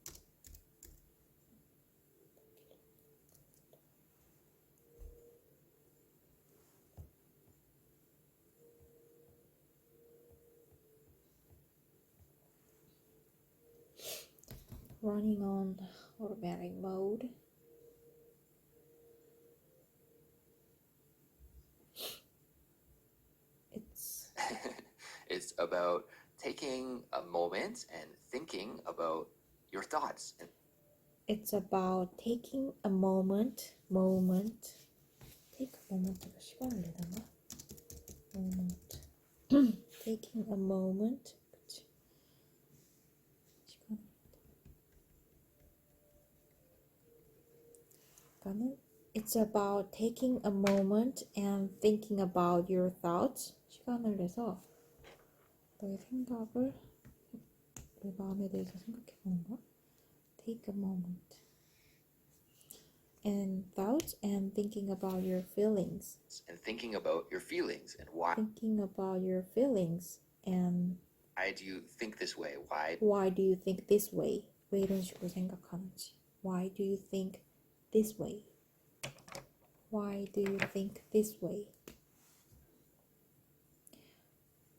S2: Running on automatic mode.
S1: it's about taking a moment and thinking about your thoughts.
S2: It's about taking a moment. Take a moment가 시간을 내던가? moment. Taking a moment. 그치? 시간을 내다. It's about taking a moment and thinking about your thoughts. 시간을 내서 너의 생각을, 내 마음에 대해서 생각해보는 거야. Take a moment. And thoughts and thinking about your feelings.
S1: And thinking about your feelings and why.
S2: Thinking about your feelings and
S1: why do you think this way?
S2: Why do you think this way? 왜 이런 식으로 생각하는지. Why do you think this way? Why do you think this way?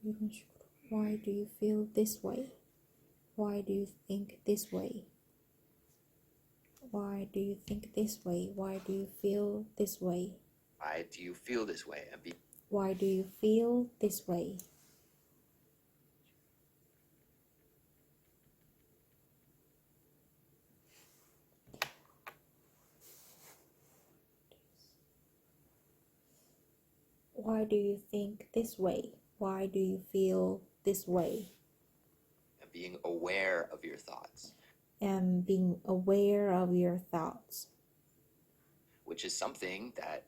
S2: 이런 식으로. Why do you feel this way? Why do you think this way? Why do you think this way? Why do you feel this way?
S1: Why do you feel this way?
S2: Why do you feel this way? Why do you think this way? Why do you feel this way?
S1: And being aware of your thoughts.
S2: And being aware of your thoughts.
S1: Which is something that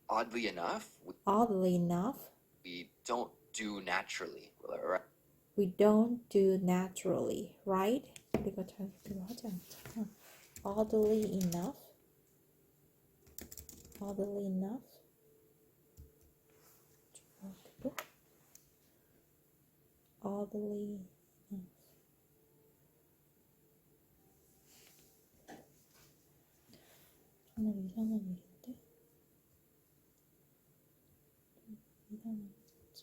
S1: oddly enough, we don't do naturally.
S2: We don't do naturally, right? 우리가 자연스럽게 하지 않잖아. Oddly enough. Oddly enough. 정말 이상한 일인데? 정말 이상하게도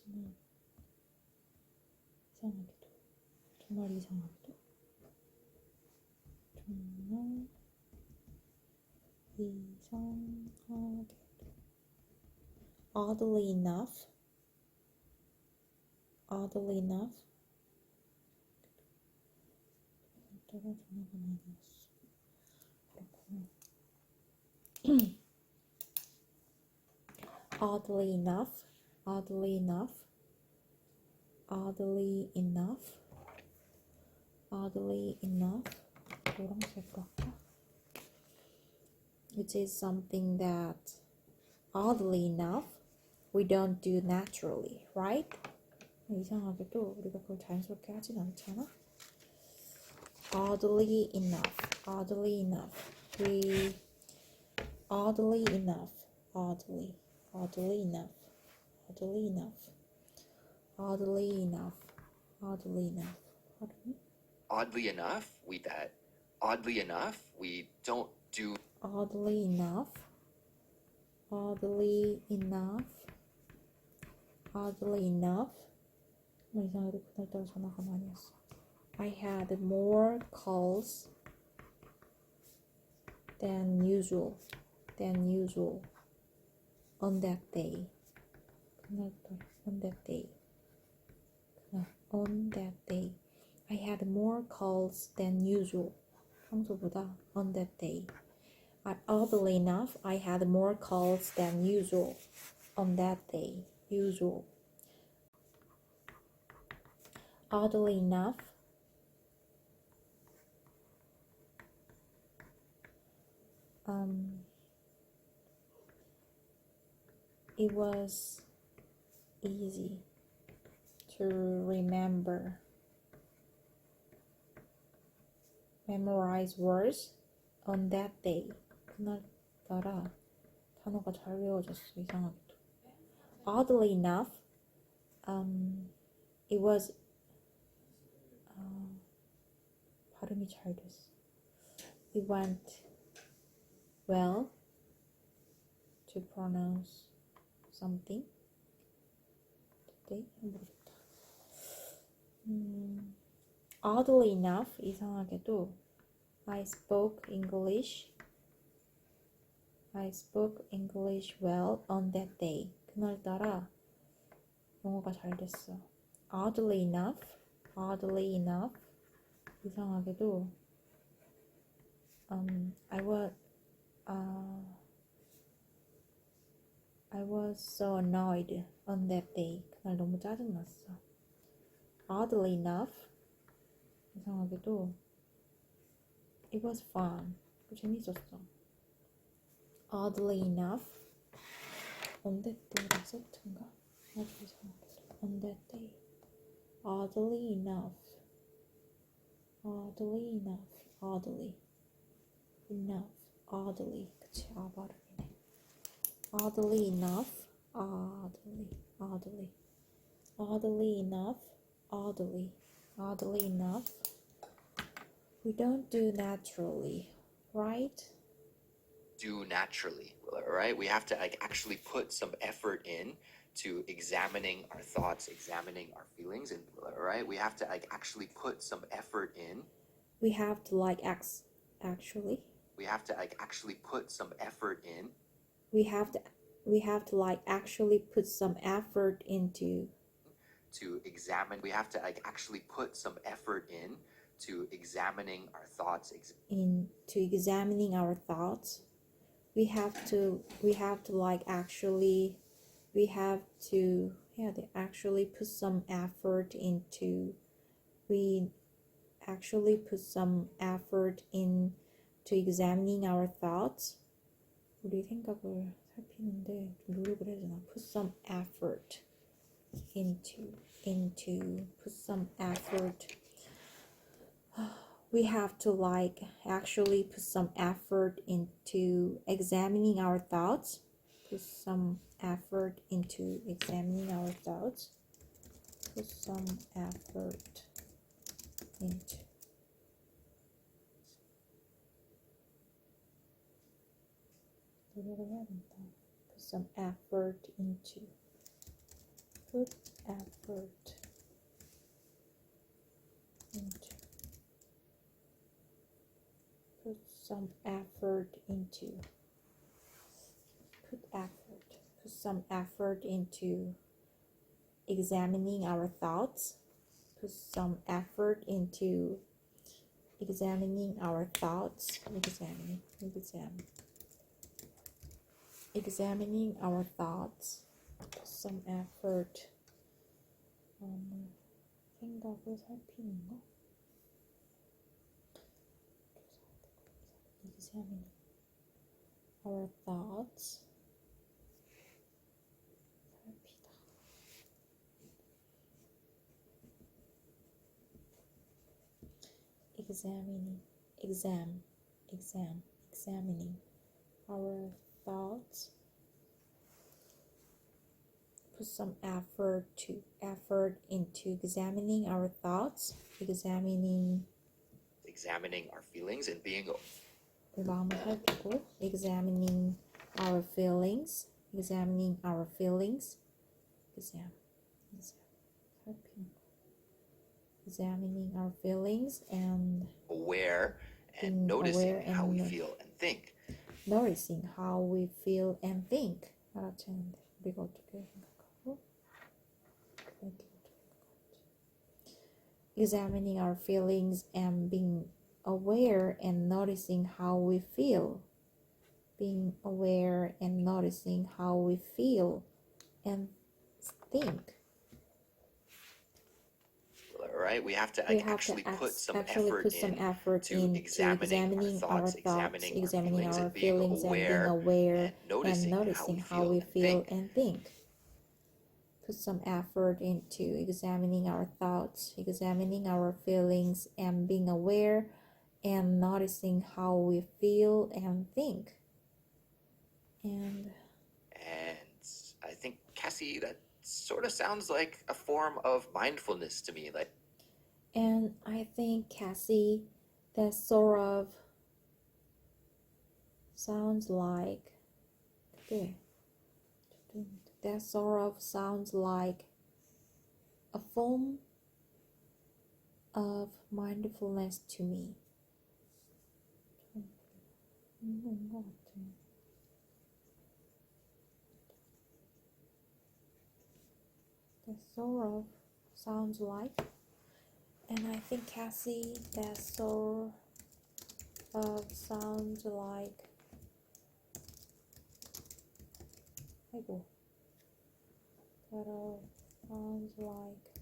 S2: oddly enough 내가 전화가 많이 왔어. 그렇구나. Oddly enough 노란색으로 할까? Which is something that oddly enough we don't do naturally, right? 이상하게도 우리가 그걸 자연스럽게 하진 않잖아. Oddly enough, oddly enough, oddly enough, oddly enough, oddly enough, oddly enough, oddly enough.
S1: Oddly enough, oddly enough, we don't do
S2: Oddly enough, oddly enough, oddly enough. 이상하게 그날따라 전화가 많이 왔어. I had more calls than usual on that day. 그날따라 on that day. On that day. I had more calls than usual. 평소보다 on that day. Oddly enough, I had more calls than usual on that day. Usual. Oddly enough, it was easy to memorize words on that day. 그날따라 단어가 잘 외워졌어. 이상하게도. Oddly enough, it was 발음이 잘 됐어. It went well to pronounce something today. 모르겠다. Oddly enough, 이상하게도 I spoke English well on that day. 그날따라 영어가 잘 됐어. Oddly enough, 이상하게도 I was so annoyed on that day. 그날 너무 짜증났어. Oddly enough, 이상하게도 it was fun. 재밌었어. Oddly enough, on that day랑 세트인가? 아주 이상하게도 on that day. Oddly enough, 그치, 발음이네. Oddly enough, we don't do naturally, right?
S1: do naturally, right? We have to actually put some effort in to examining our thoughts, examining our feelings, and right? We have to actually put some effort in.
S2: We have to actually.
S1: We have to actually put some effort in.
S2: We have to actually put some effort into.
S1: To examine. We have to actually put some effort in to examining our thoughts.
S2: Into examining our thoughts. We have to actually put some effort into. We actually put some effort into examining our thoughts. 우리 생각을 살피는데 좀 노력을 해야 되나? Put some effort into put some effort. We have to actually put some effort into examining our thoughts. Put some effort into examining our thoughts. Put some effort into. 노력을 해야 된다. Put some effort into. Put effort into. Put some effort into. Put some effort into examining our thoughts. Put some effort into examining our thoughts. Examining our thoughts. Put some effort. 생각을 살피는 거. Examining our thoughts. 살피다. examining our thoughts. Put some effort into examining our thoughts, examining
S1: our feelings and being
S2: 마음을 살피고, examining our feelings, 살피는 examining our feelings and
S1: aware and
S2: being
S1: noticing
S2: aware
S1: how we
S2: and
S1: feel and think.
S2: noticing how we feel and think. 알아채는데 우리가 어떻게 생각하고 어떻게 examining our feelings and being aware and noticing how we feel. Being aware and noticing how we feel and think.
S1: Right? We have to actually put some
S2: effort
S1: into
S2: into
S1: examining our thoughts,
S2: examining our
S1: being
S2: feelings and being aware
S1: and
S2: noticing how we feel and think. Put some effort into examining our thoughts, examining our feelings, and being aware and noticing how we feel and think. And
S1: I think, Cassie, that sort of sounds like a form of mindfulness to me.
S2: And I think, Cassie, that sort of sounds like a form of mindfulness to me. That sort of sounds like, and I think, Cassie, that sort of sounds like 아이고 that all sounds like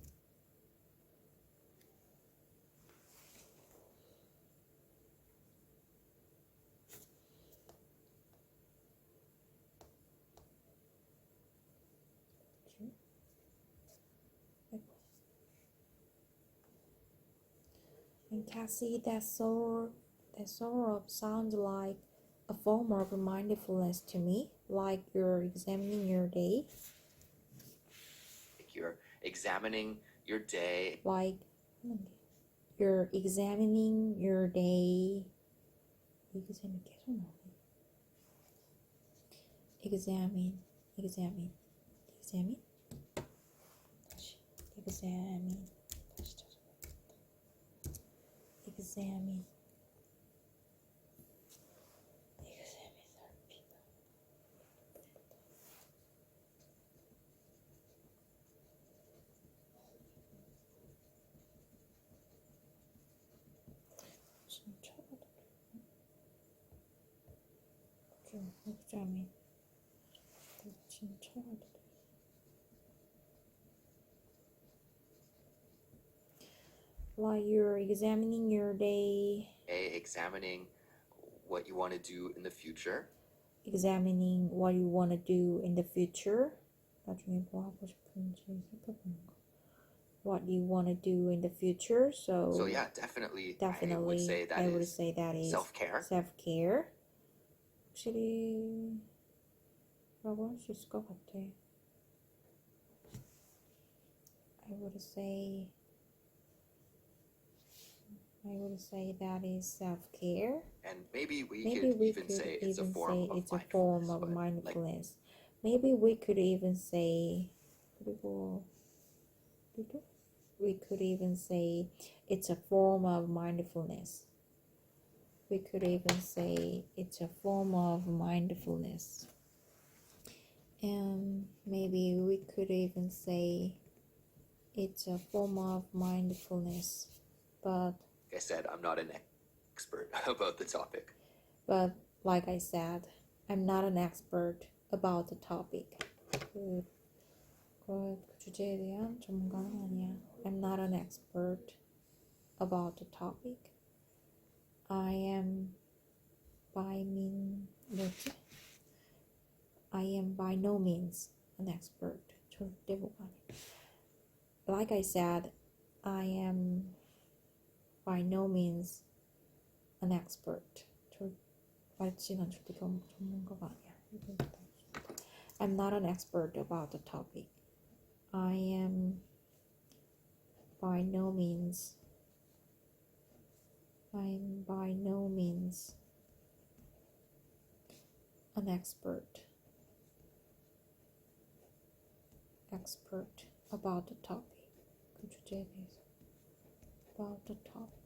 S2: and Cassie, that sort of sounds like a form of mindfulness to me, like you're examining your day.
S1: Like you're examining your day.
S2: Like you're examining your day. Examine. Examine. Examine. While you're examining your day,
S1: Examining what you want to do in the future.
S2: examining what you want to do in the future. 나중에 뭐 하고 싶은지 살펴보는 거. What you want to do in the future.
S1: So yeah, definitely I would say that is self-care.
S2: Self-care. 확실히 라고 할 수 있을 것 같아. I would say that is self-care.
S1: And maybe we could even say it's a form of mindfulness.
S2: Maybe we could even say it's a form of mindfulness. We could even say it's a form of mindfulness. And maybe we could even say it's a form of mindfulness. But
S1: like I said, I'm not an expert about the topic.
S2: But like I said, I'm not an expert about the topic. 그 주제에 대한 전문가는 아니야. I'm not an expert about the topic. I am by no means an expert. 절대 못 아니야. Like I said, I am by no means an expert. 말지는 절대 전문가가 아니야. I'm not an expert about the topic. I am by no means an expert about the topic. 그 주제에 대해서 about the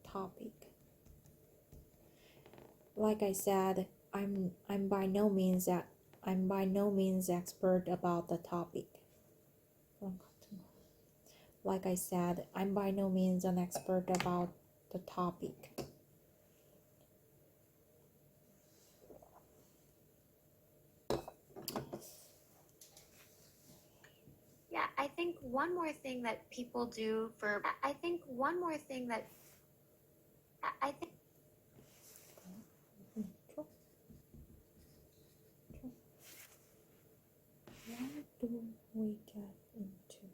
S2: topic. Like I said, I'm by no means expert about the topic. Like I said, I'm by no means an expert about the topic.
S3: Yeah, I think one more thing that people do for I think one more thing that I think
S2: Why do we get into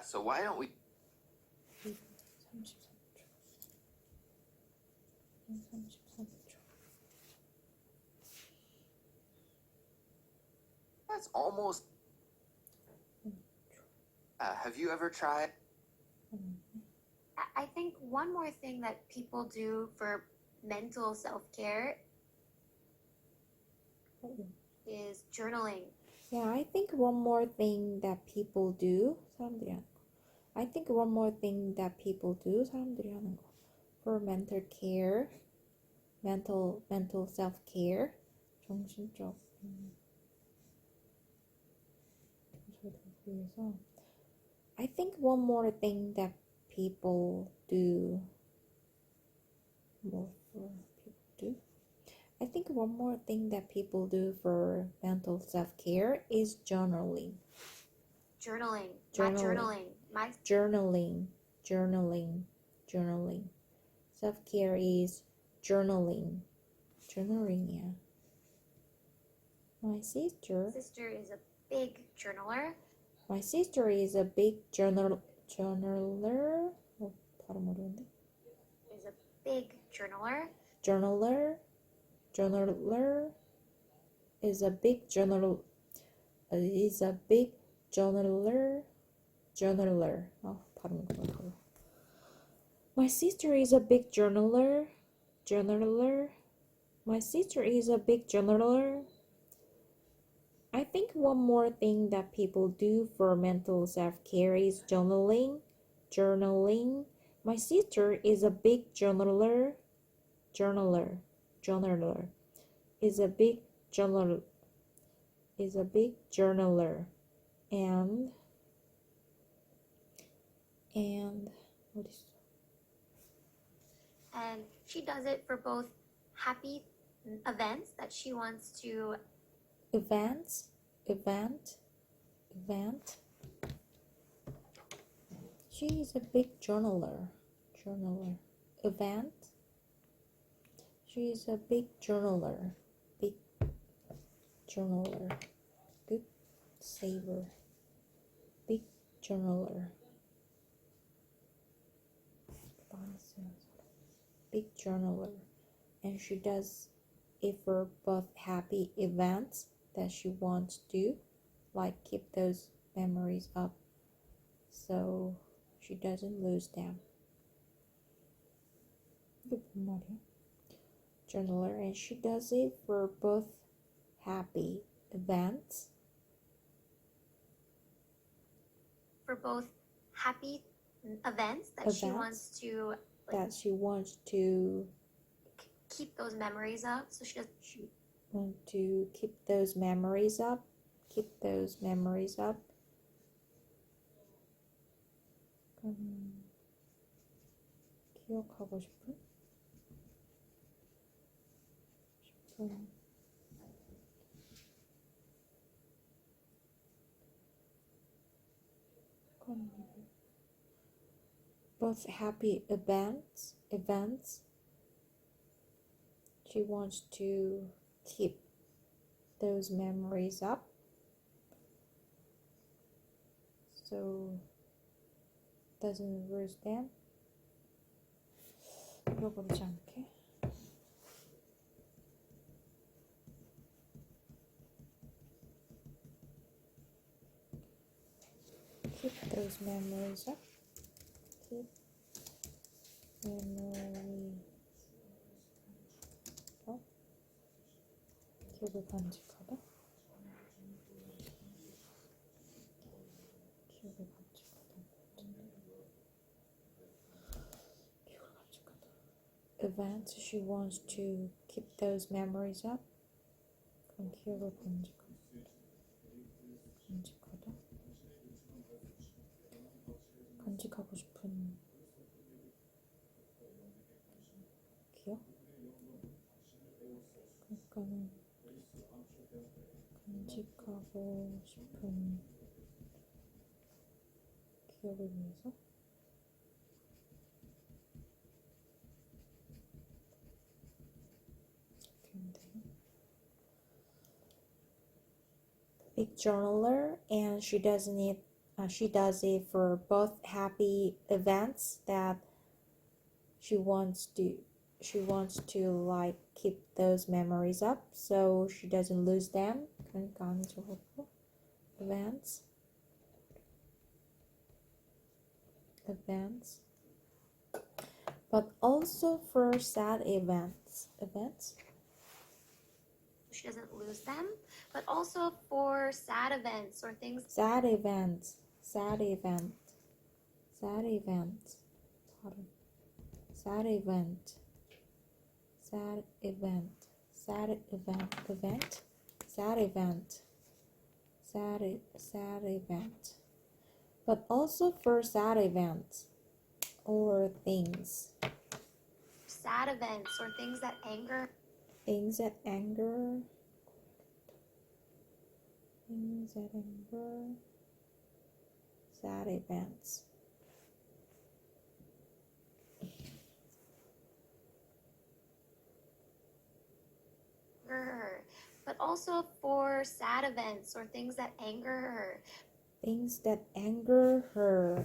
S1: So why don't we
S2: 33초.
S1: That's almost. Have you ever tried?
S3: I think one more thing that people do for mental self-care is journaling.
S2: Yeah, I think one more thing that people do, 사람들이 하는 거. I think one more thing that people do, 사람들이 하는 거. For mental care, mental self-care, 정신적 위해서. I think one more thing that people do, I think one more thing that people do for mental self-care is journaling.
S3: Journaling.
S2: Journaling. Self-care is journaling. Yeah. My sister
S3: is a big journaler.
S2: My sister is a big journaler. 발음 어려운데?
S3: Is a big journaler.
S2: Journaler is a big journaler. 발음 어려워. My sister is a big journaler. My sister is a big journaler. I think one more thing that people do for mental self-care is journaling. My sister is a big journaler. Is a big journaler. And what is
S3: And she does it for both happy events that she wants to
S2: event. She is a big journaler. Event. She is a big journaler. Good saver. Big journaler. Big journaler. And she does it for both happy events that she wants to, like keep those memories up so she doesn't lose them. Journaler, and she does it for both happy events
S3: that she wants to keep those memories up. So she
S2: want to keep those memories up. 기억하고 싶은 both happy events she wants to keep those memories up so doesn't lose them. 잃어버리지 않게. Keep those memories up. Keep memory up. 기억을 간직하다. 기억을 간직하다. 기억을 간직하다. Events, she wants to keep those memories up. 그럼 기억을 간직하다. 간직하고 싶은 기억? 그러니까는 간직하고 싶은 기억을 위해서 big journaler, and she does it for both happy events that she wants to like keep those memories up so she doesn't lose them. events but also for sad events
S3: She doesn't lose them, but also for sad events or things.
S2: sad event event but also for sad events or things
S3: Sad events or things that anger.
S2: Sad events.
S3: Her, but also for sad events or things that anger her.
S2: Things that anger her.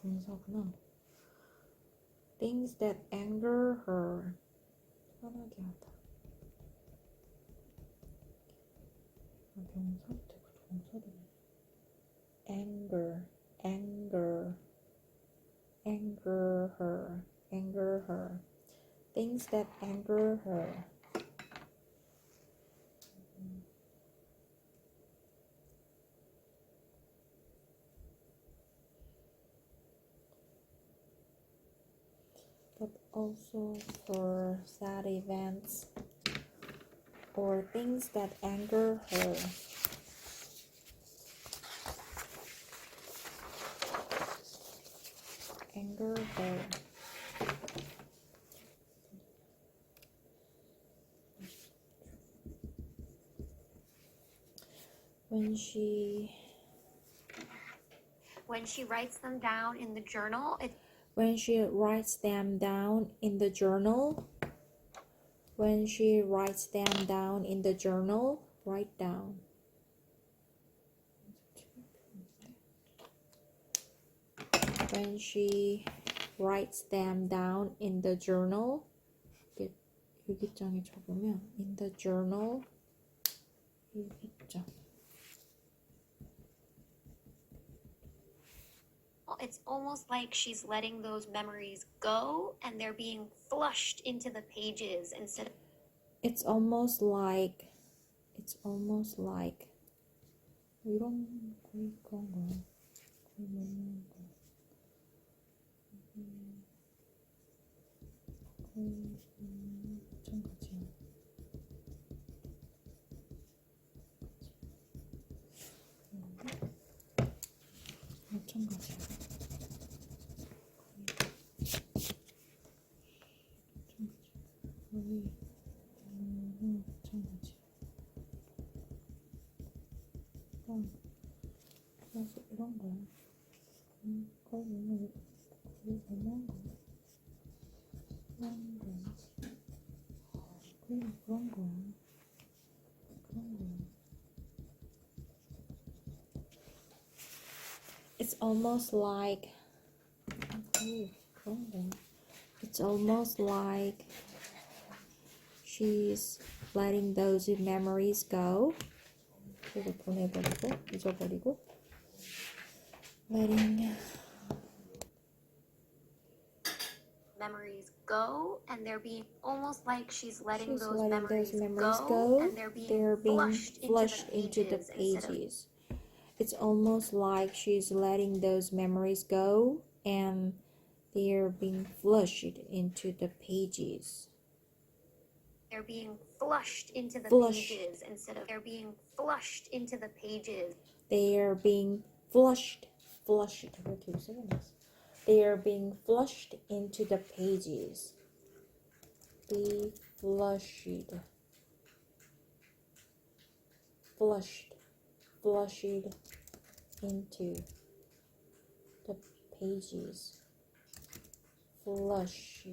S2: 동사구나. Things that anger her. 편하게 하다. 명사 되고 동사들이. anger her. Things that anger her. But also for sad events or things that anger her. Anger her.
S3: When she writes them down in the journal,
S2: When she writes them down in the journal. When she writes them down in the journal. Write down. When she writes them down in the journal. 일기장에 적으면 in the journal. 일기장.
S3: it's almost like she's letting those memories go and they're being flushed into the pages instead of.
S2: It's almost like 이런 거의 그런 거야. 마찬가지야. 마찬가지야. 거의 마찬가지야. 그래서 이런 거야. 거의 너무한 거야. 그런 거야. almost like it's almost like she's letting those memories go. 그리고 보내버리고 잊어버리고 letting
S3: memories go, and they're being almost like she's letting those
S2: letting
S3: memories,
S2: those memories
S3: go, and they're being flushed into the pages.
S2: It's almost like she's letting those memories go and they're being flushed into the pages.
S3: They're being flushed into the pages instead of they're being flushed into the pages.
S2: They are being flushed. They are being flushed into the pages. Be flushed. Flushed into the pages. Flushed.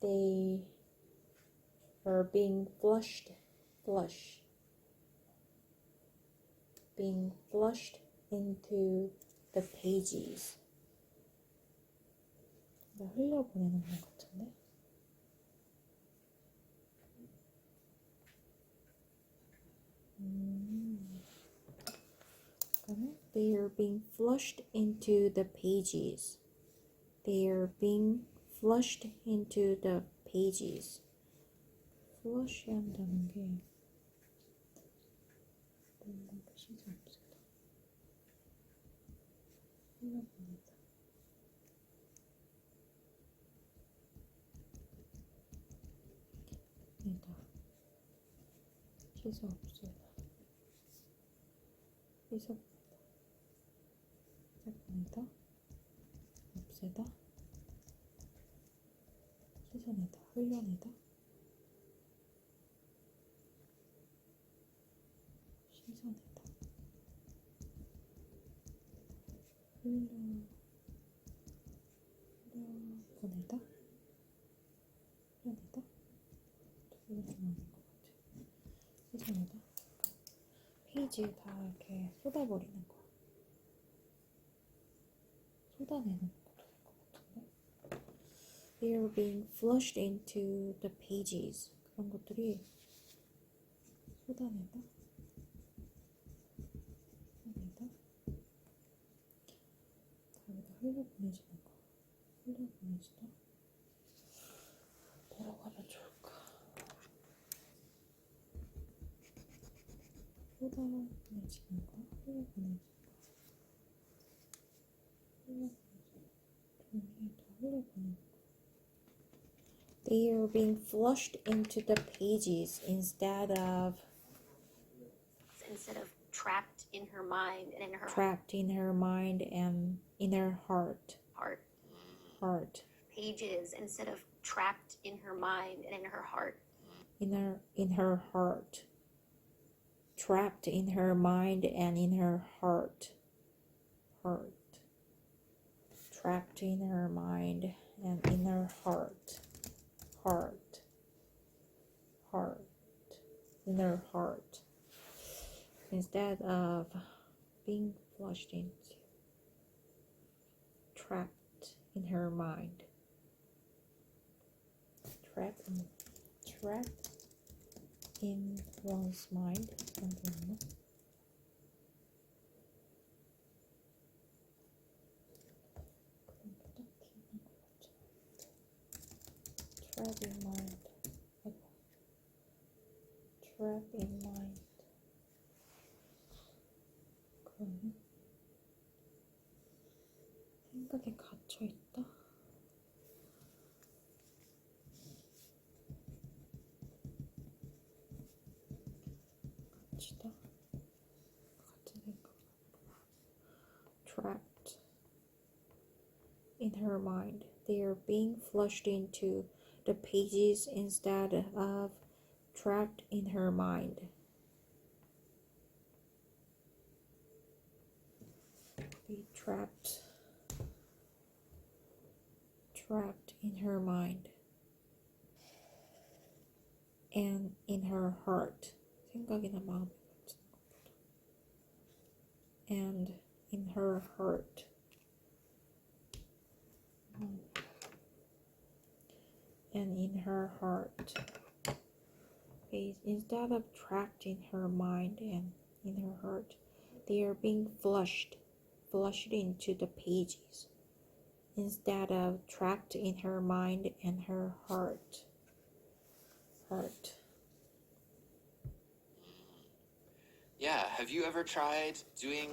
S2: They are being flushed. Being flushed into the pages. 흘려보내는 것 같은데? They are being flushed into the pages. They are being flushed into the pages. flush 한다는 게 뭔가 뜻이 없어요. 흘려보내다. 내다. 씻어 없애다. 씻어 보내다. 없애다. 씻어내다. 흘려내다. 씻어내다. 보내다. 흘려내다. 이렇게 나오는 것 같아. 씻어내다. 페이지에 다 이렇게 쏟아버리는 거야. 쏟아내는 것도 될 것 같은데. They are being flushed into the pages. 그런 것들이 쏟아내다. 흘려보내지는 거. 흘려보내지다. 뭐라고 하면 좋을까? 쏟아내지는 거. 흘려보내지는 거. 흘려보내지는 거. They are being flushed into the pages instead of
S3: Trapped in her mind and in her
S2: trapped in her mind and in her heart.
S3: Pages instead of trapped in her mind and in her heart.
S2: In her heart. Trapped in her mind and in her heart. Trapped in her mind and in her heart. In her heart. Instead of being flushed into, trapped in her mind. Trapped in one's mind. Trap in mind. Trap in mind. 생각에 갇혀 있다. 갇히다. 같은 생각. Trapped in her mind. They are being flushed into the pages instead of trapped in her mind. Be trapped in her mind and in her heart. 생각이나 마음에 갇히는 것보다. and in her heart. And in her heart. Okay, instead of trapped in her mind and in her heart, they are being flushed into the pages. Instead of trapped in her mind and her heart.
S1: Yeah, have you ever tried doing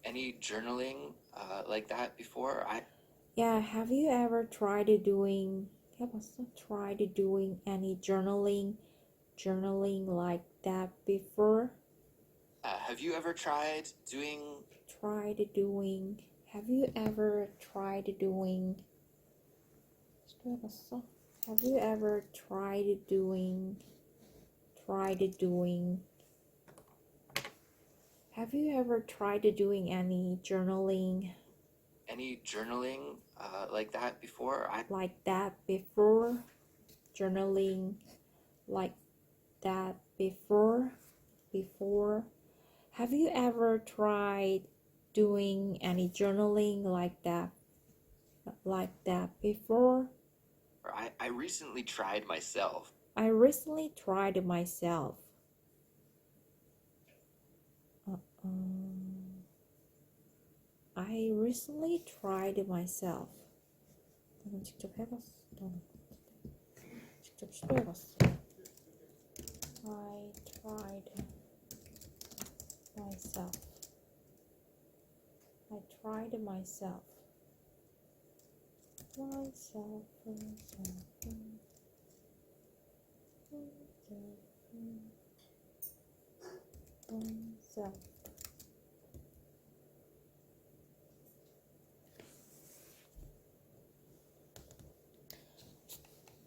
S1: any journaling like that before?
S2: Yeah, have you ever tried doing any journaling like that before?
S1: Have you ever tried doing
S2: Have you ever tried doing Have you ever tried doing Have you ever tried doing any journaling
S1: like that before?
S2: Journaling like that before? Have you ever tried doing any journaling like that before?
S1: I recently tried myself.
S2: I recently tried myself. I recently tried myself. 나는 직접 해봤어. 직접 시도해봤어. I tried myself.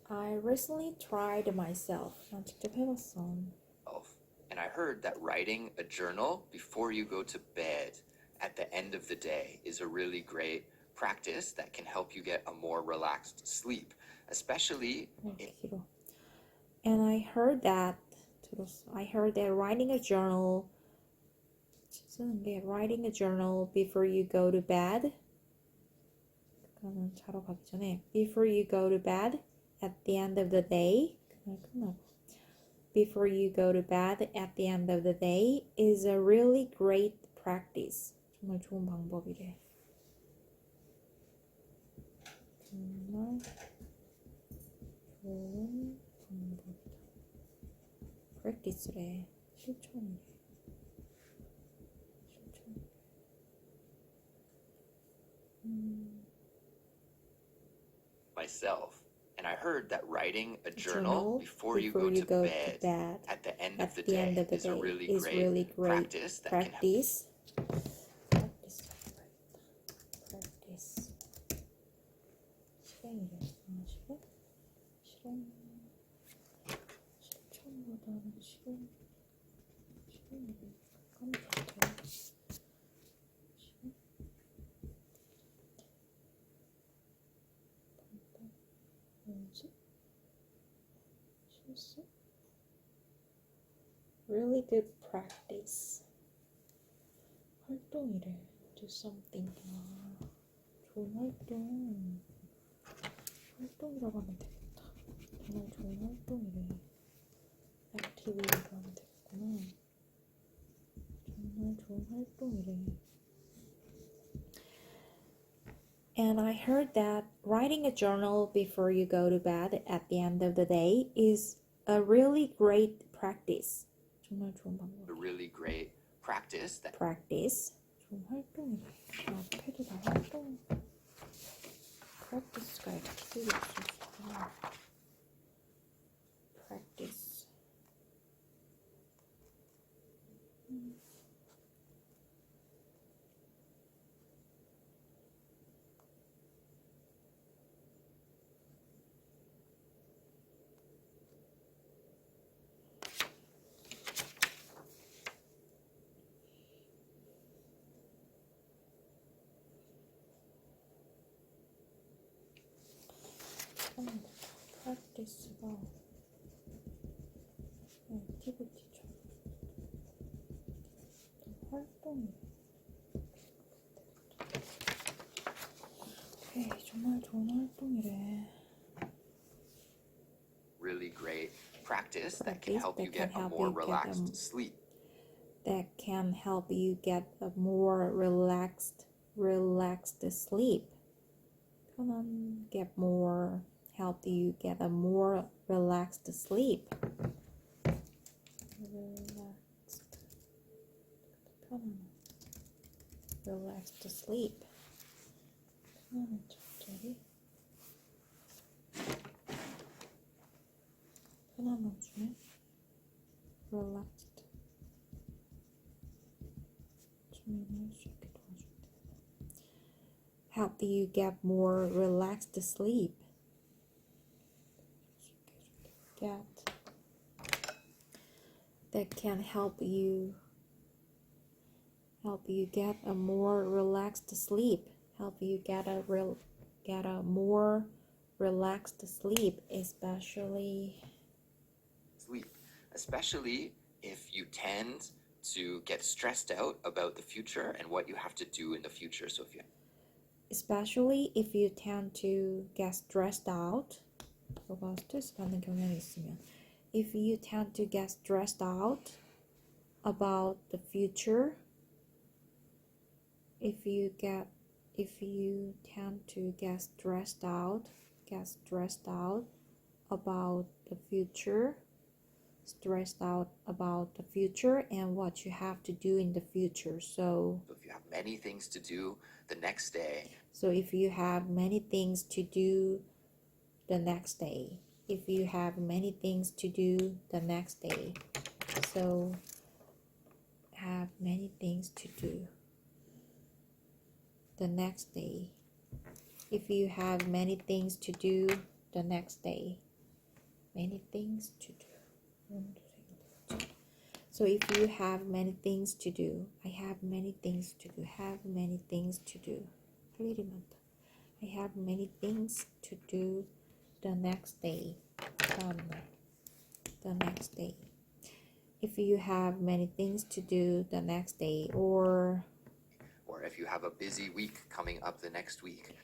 S2: I recently tried myself. 난 직접 해봤어.
S1: And I heard that writing a journal before you go to bed at the end of the day is a really great practice that can help you get a more relaxed sleep, especially
S2: 길어. And I heard that writing a journal before you go to bed. 그거는 자러 가기 전에 before you go to bed at the end of the day. Before you go to bed at the end of the day is a really great practice. 정말 좋은 방법이래. 정말 좋은 방법이다. practice래. 실천이래.
S1: myself. And I heard that writing a journal before you go to bed at the end of the day is a really great practice that can help.
S2: 실천보다는 실행이래. Really good practice. 활동이래. Do something. 좋은 활동. 활동이라고 하면 되겠다. 정말 좋은 활동이래. activity라고 하면 되겠구나. 정말 좋은 활동이래. And I heard that writing a journal before you go to bed at the end of the day is a really great practice. 정말 좋은 방법.
S1: A really great practice that
S2: 좋은 활동이래. 패드다 활동. practice가 activity 없었어. practice. practice가 activity죠. 활동이 정말 좋은 활동이래.
S1: Really great practice that can
S2: Practice
S1: help
S2: that
S1: you
S2: can
S1: get a
S2: help
S1: more
S2: you get a
S1: relaxed sleep.
S2: That can help you get a more relaxed sleep. Help you get a more relaxed sleep. Relaxed sleep. 편안한 잠자리. 편안함 주네. Relaxed. 수면을 쉽게 도와준다. Help you get more relaxed sleep. That can help you get a more relaxed sleep. Help you get a more relaxed sleep, especially
S1: if you tend to get stressed out about the future and what you have to do in the future. So
S2: especially if you tend to get stressed out. 너가 스트레스 받는 경향이 있으면 if you tend to get stressed out about the future, if you tend to get stressed out about the future, and what you have to do in the future. So
S1: if you have many things to do the next day,
S2: so if you have many things to do the next day, so have many things to do the next day. If you have many things to do the next day, many things to do. So if you have many things to do, I have many things to do, have many things to do. 할 일이 많다. I have many things to do the next day. The next day. If you have many things to do the next day, or
S1: if you have a busy week coming up the next week.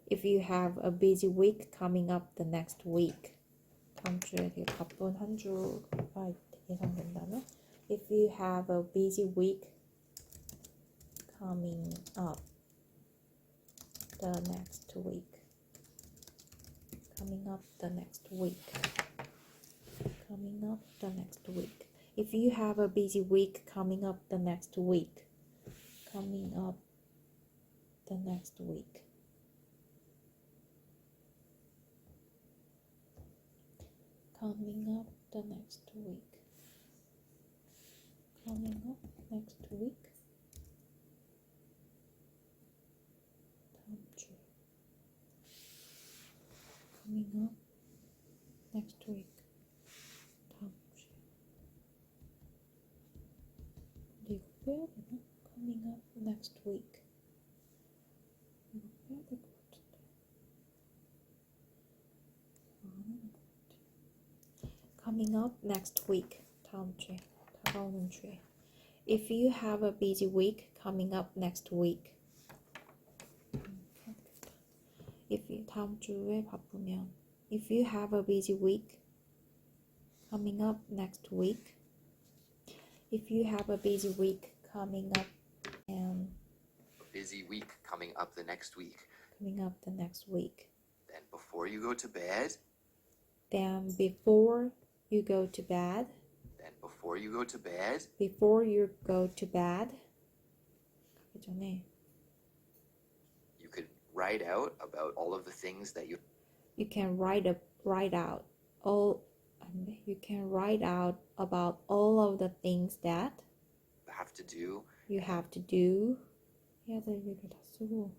S2: If you have a busy week coming up the next week. 다음 주에 되게 바쁜 한 주가 예상된다면 If you have a busy week coming up the next week. Coming up the next week. If you have a busy week coming up the next week. Coming up the next week. Coming up the next week. Coming up next week. 다음 주. Coming up next week. 다음 주. 근데 이거 빼야 되나? Coming up next week. 이거 빼야 될 것 같은데. 안 하는 것 같아. Coming up next week. 다음 주에. 다가오는 주에. If you have a busy week coming up next week. 다음 주에 바쁘면. If you have a busy week coming up next week. If you have a busy week coming up and
S1: A busy week coming up the next week.
S2: Then
S1: before you go to bed.
S2: 가기 전에
S1: You could write out about all of the things that you
S2: can write out about all of the things that
S1: have to do.
S2: you have to do. 해야 될 일을 다 쓰고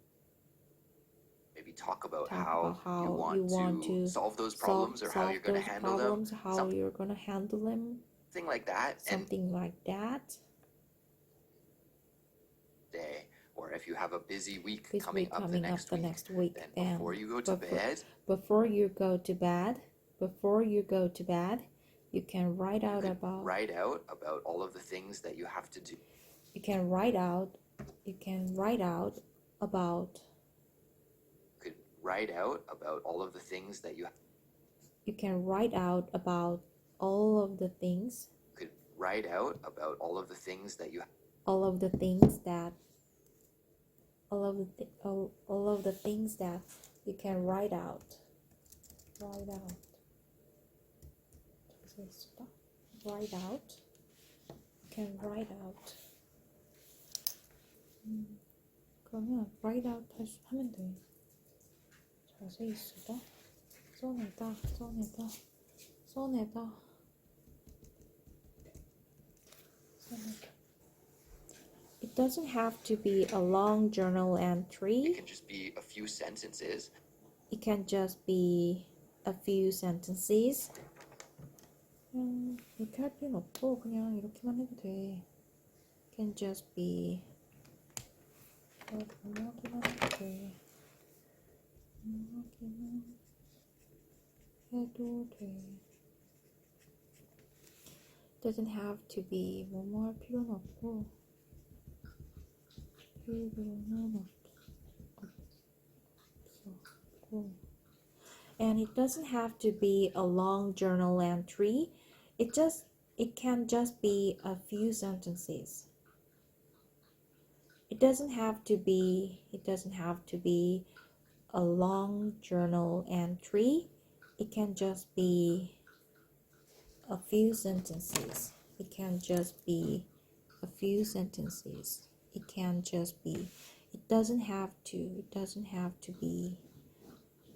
S1: Maybe talk about
S2: talk
S1: how,
S2: about how
S1: you want to solve those problems or how you're going to handle them.
S2: how you're going to handle them,
S1: Something like that.
S2: something like that.
S1: Day, or if you have a busy week
S2: This
S1: coming
S2: week
S1: up the
S2: coming
S1: next
S2: up the
S1: week,
S2: next week.
S1: then before you go to bed,
S2: you can write out about
S1: write out all of the things that you have to do.
S2: you can write out about
S1: write out about all of the things that you
S2: You can write out about all of the things,
S1: could write out about all of the things that you
S2: all of the things that, all of the things that you can write out. Write out. Stop. Write out. You can write out. 그러면 write out 하면 돼. 자세히 쓰다. 써내다. 써내다. 써내다. 써내다. It doesn't have to be a long journal
S1: it
S2: entry.
S1: can just be a few sentences.
S2: It can just be a few sentences. 이렇게 할 필요는 없고 그냥 이렇게만 해도 돼. Can just be 이렇게만 해도 돼. 이렇게만 해도 돼. Doesn't have to be 뭐뭐 할 필요는 없고 필요는 없고. And it doesn't have to be a long journal entry. It can just be a few sentences. It doesn't have to be a long journal entry. It can just be a few sentences. It can just be a few sentences. It can just be. It doesn't have to. It doesn't have to be.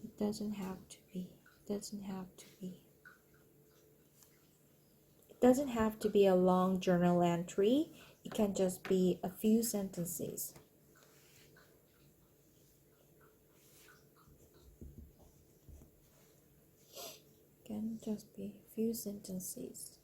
S2: It doesn't have to be. It doesn't have to be. It doesn't have to be a long journal entry. It can just be a few sentences. It can just be a few sentences.